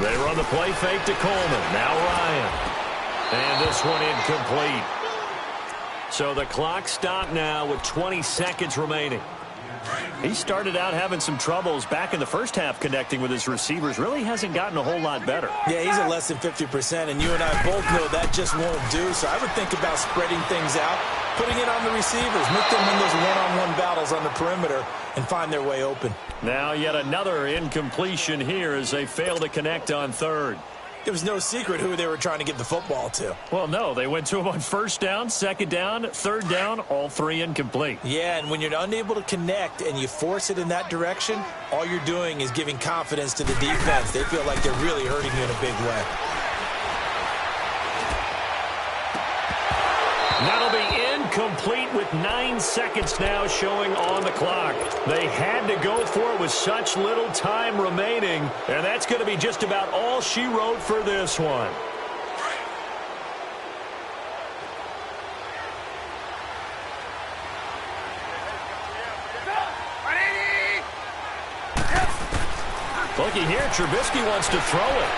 They run the play fake to Coleman. Now Ryan. And this one incomplete. So the clock stopped now with 20 seconds remaining. He started out having some troubles back in the first half connecting with his receivers. Really hasn't gotten a whole lot better. Yeah, he's at less than 50%, and you and I both know that just won't do. So I would think about spreading things out, putting it on the receivers, make them win those one-on-one battles on the perimeter, and find their way open. Now yet another incompletion here as they fail to connect on third. It was no secret who they were trying to get the football to. Well, no, they went to him on first down, second down, third down, all three incomplete. Yeah, and when you're unable to connect and you force it in that direction, all you're doing is giving confidence to the defense. They feel like they're really hurting you in a big way. That'll be incomplete with 9 seconds now showing on the clock. They had to go for it with such little time remaining, and that's going to be just about all she wrote for this one. Looking here, Trubisky wants to throw it.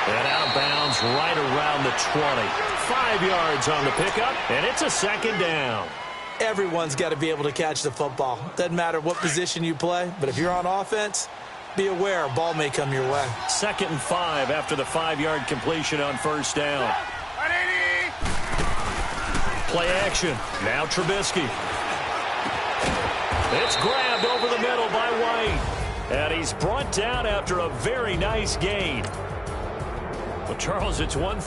And out of bounds right around the 20. 5 yards on the pickup, and it's a second down. Everyone's got to be able to catch the football. Doesn't matter what position you play, but if you're on offense, be aware a ball may come your way. 2nd and 5 after the 5-yard completion on first down. Play action. Now Trubisky. It's grabbed over the middle by White. And he's brought down after a very nice gain. Well, Charles, it's one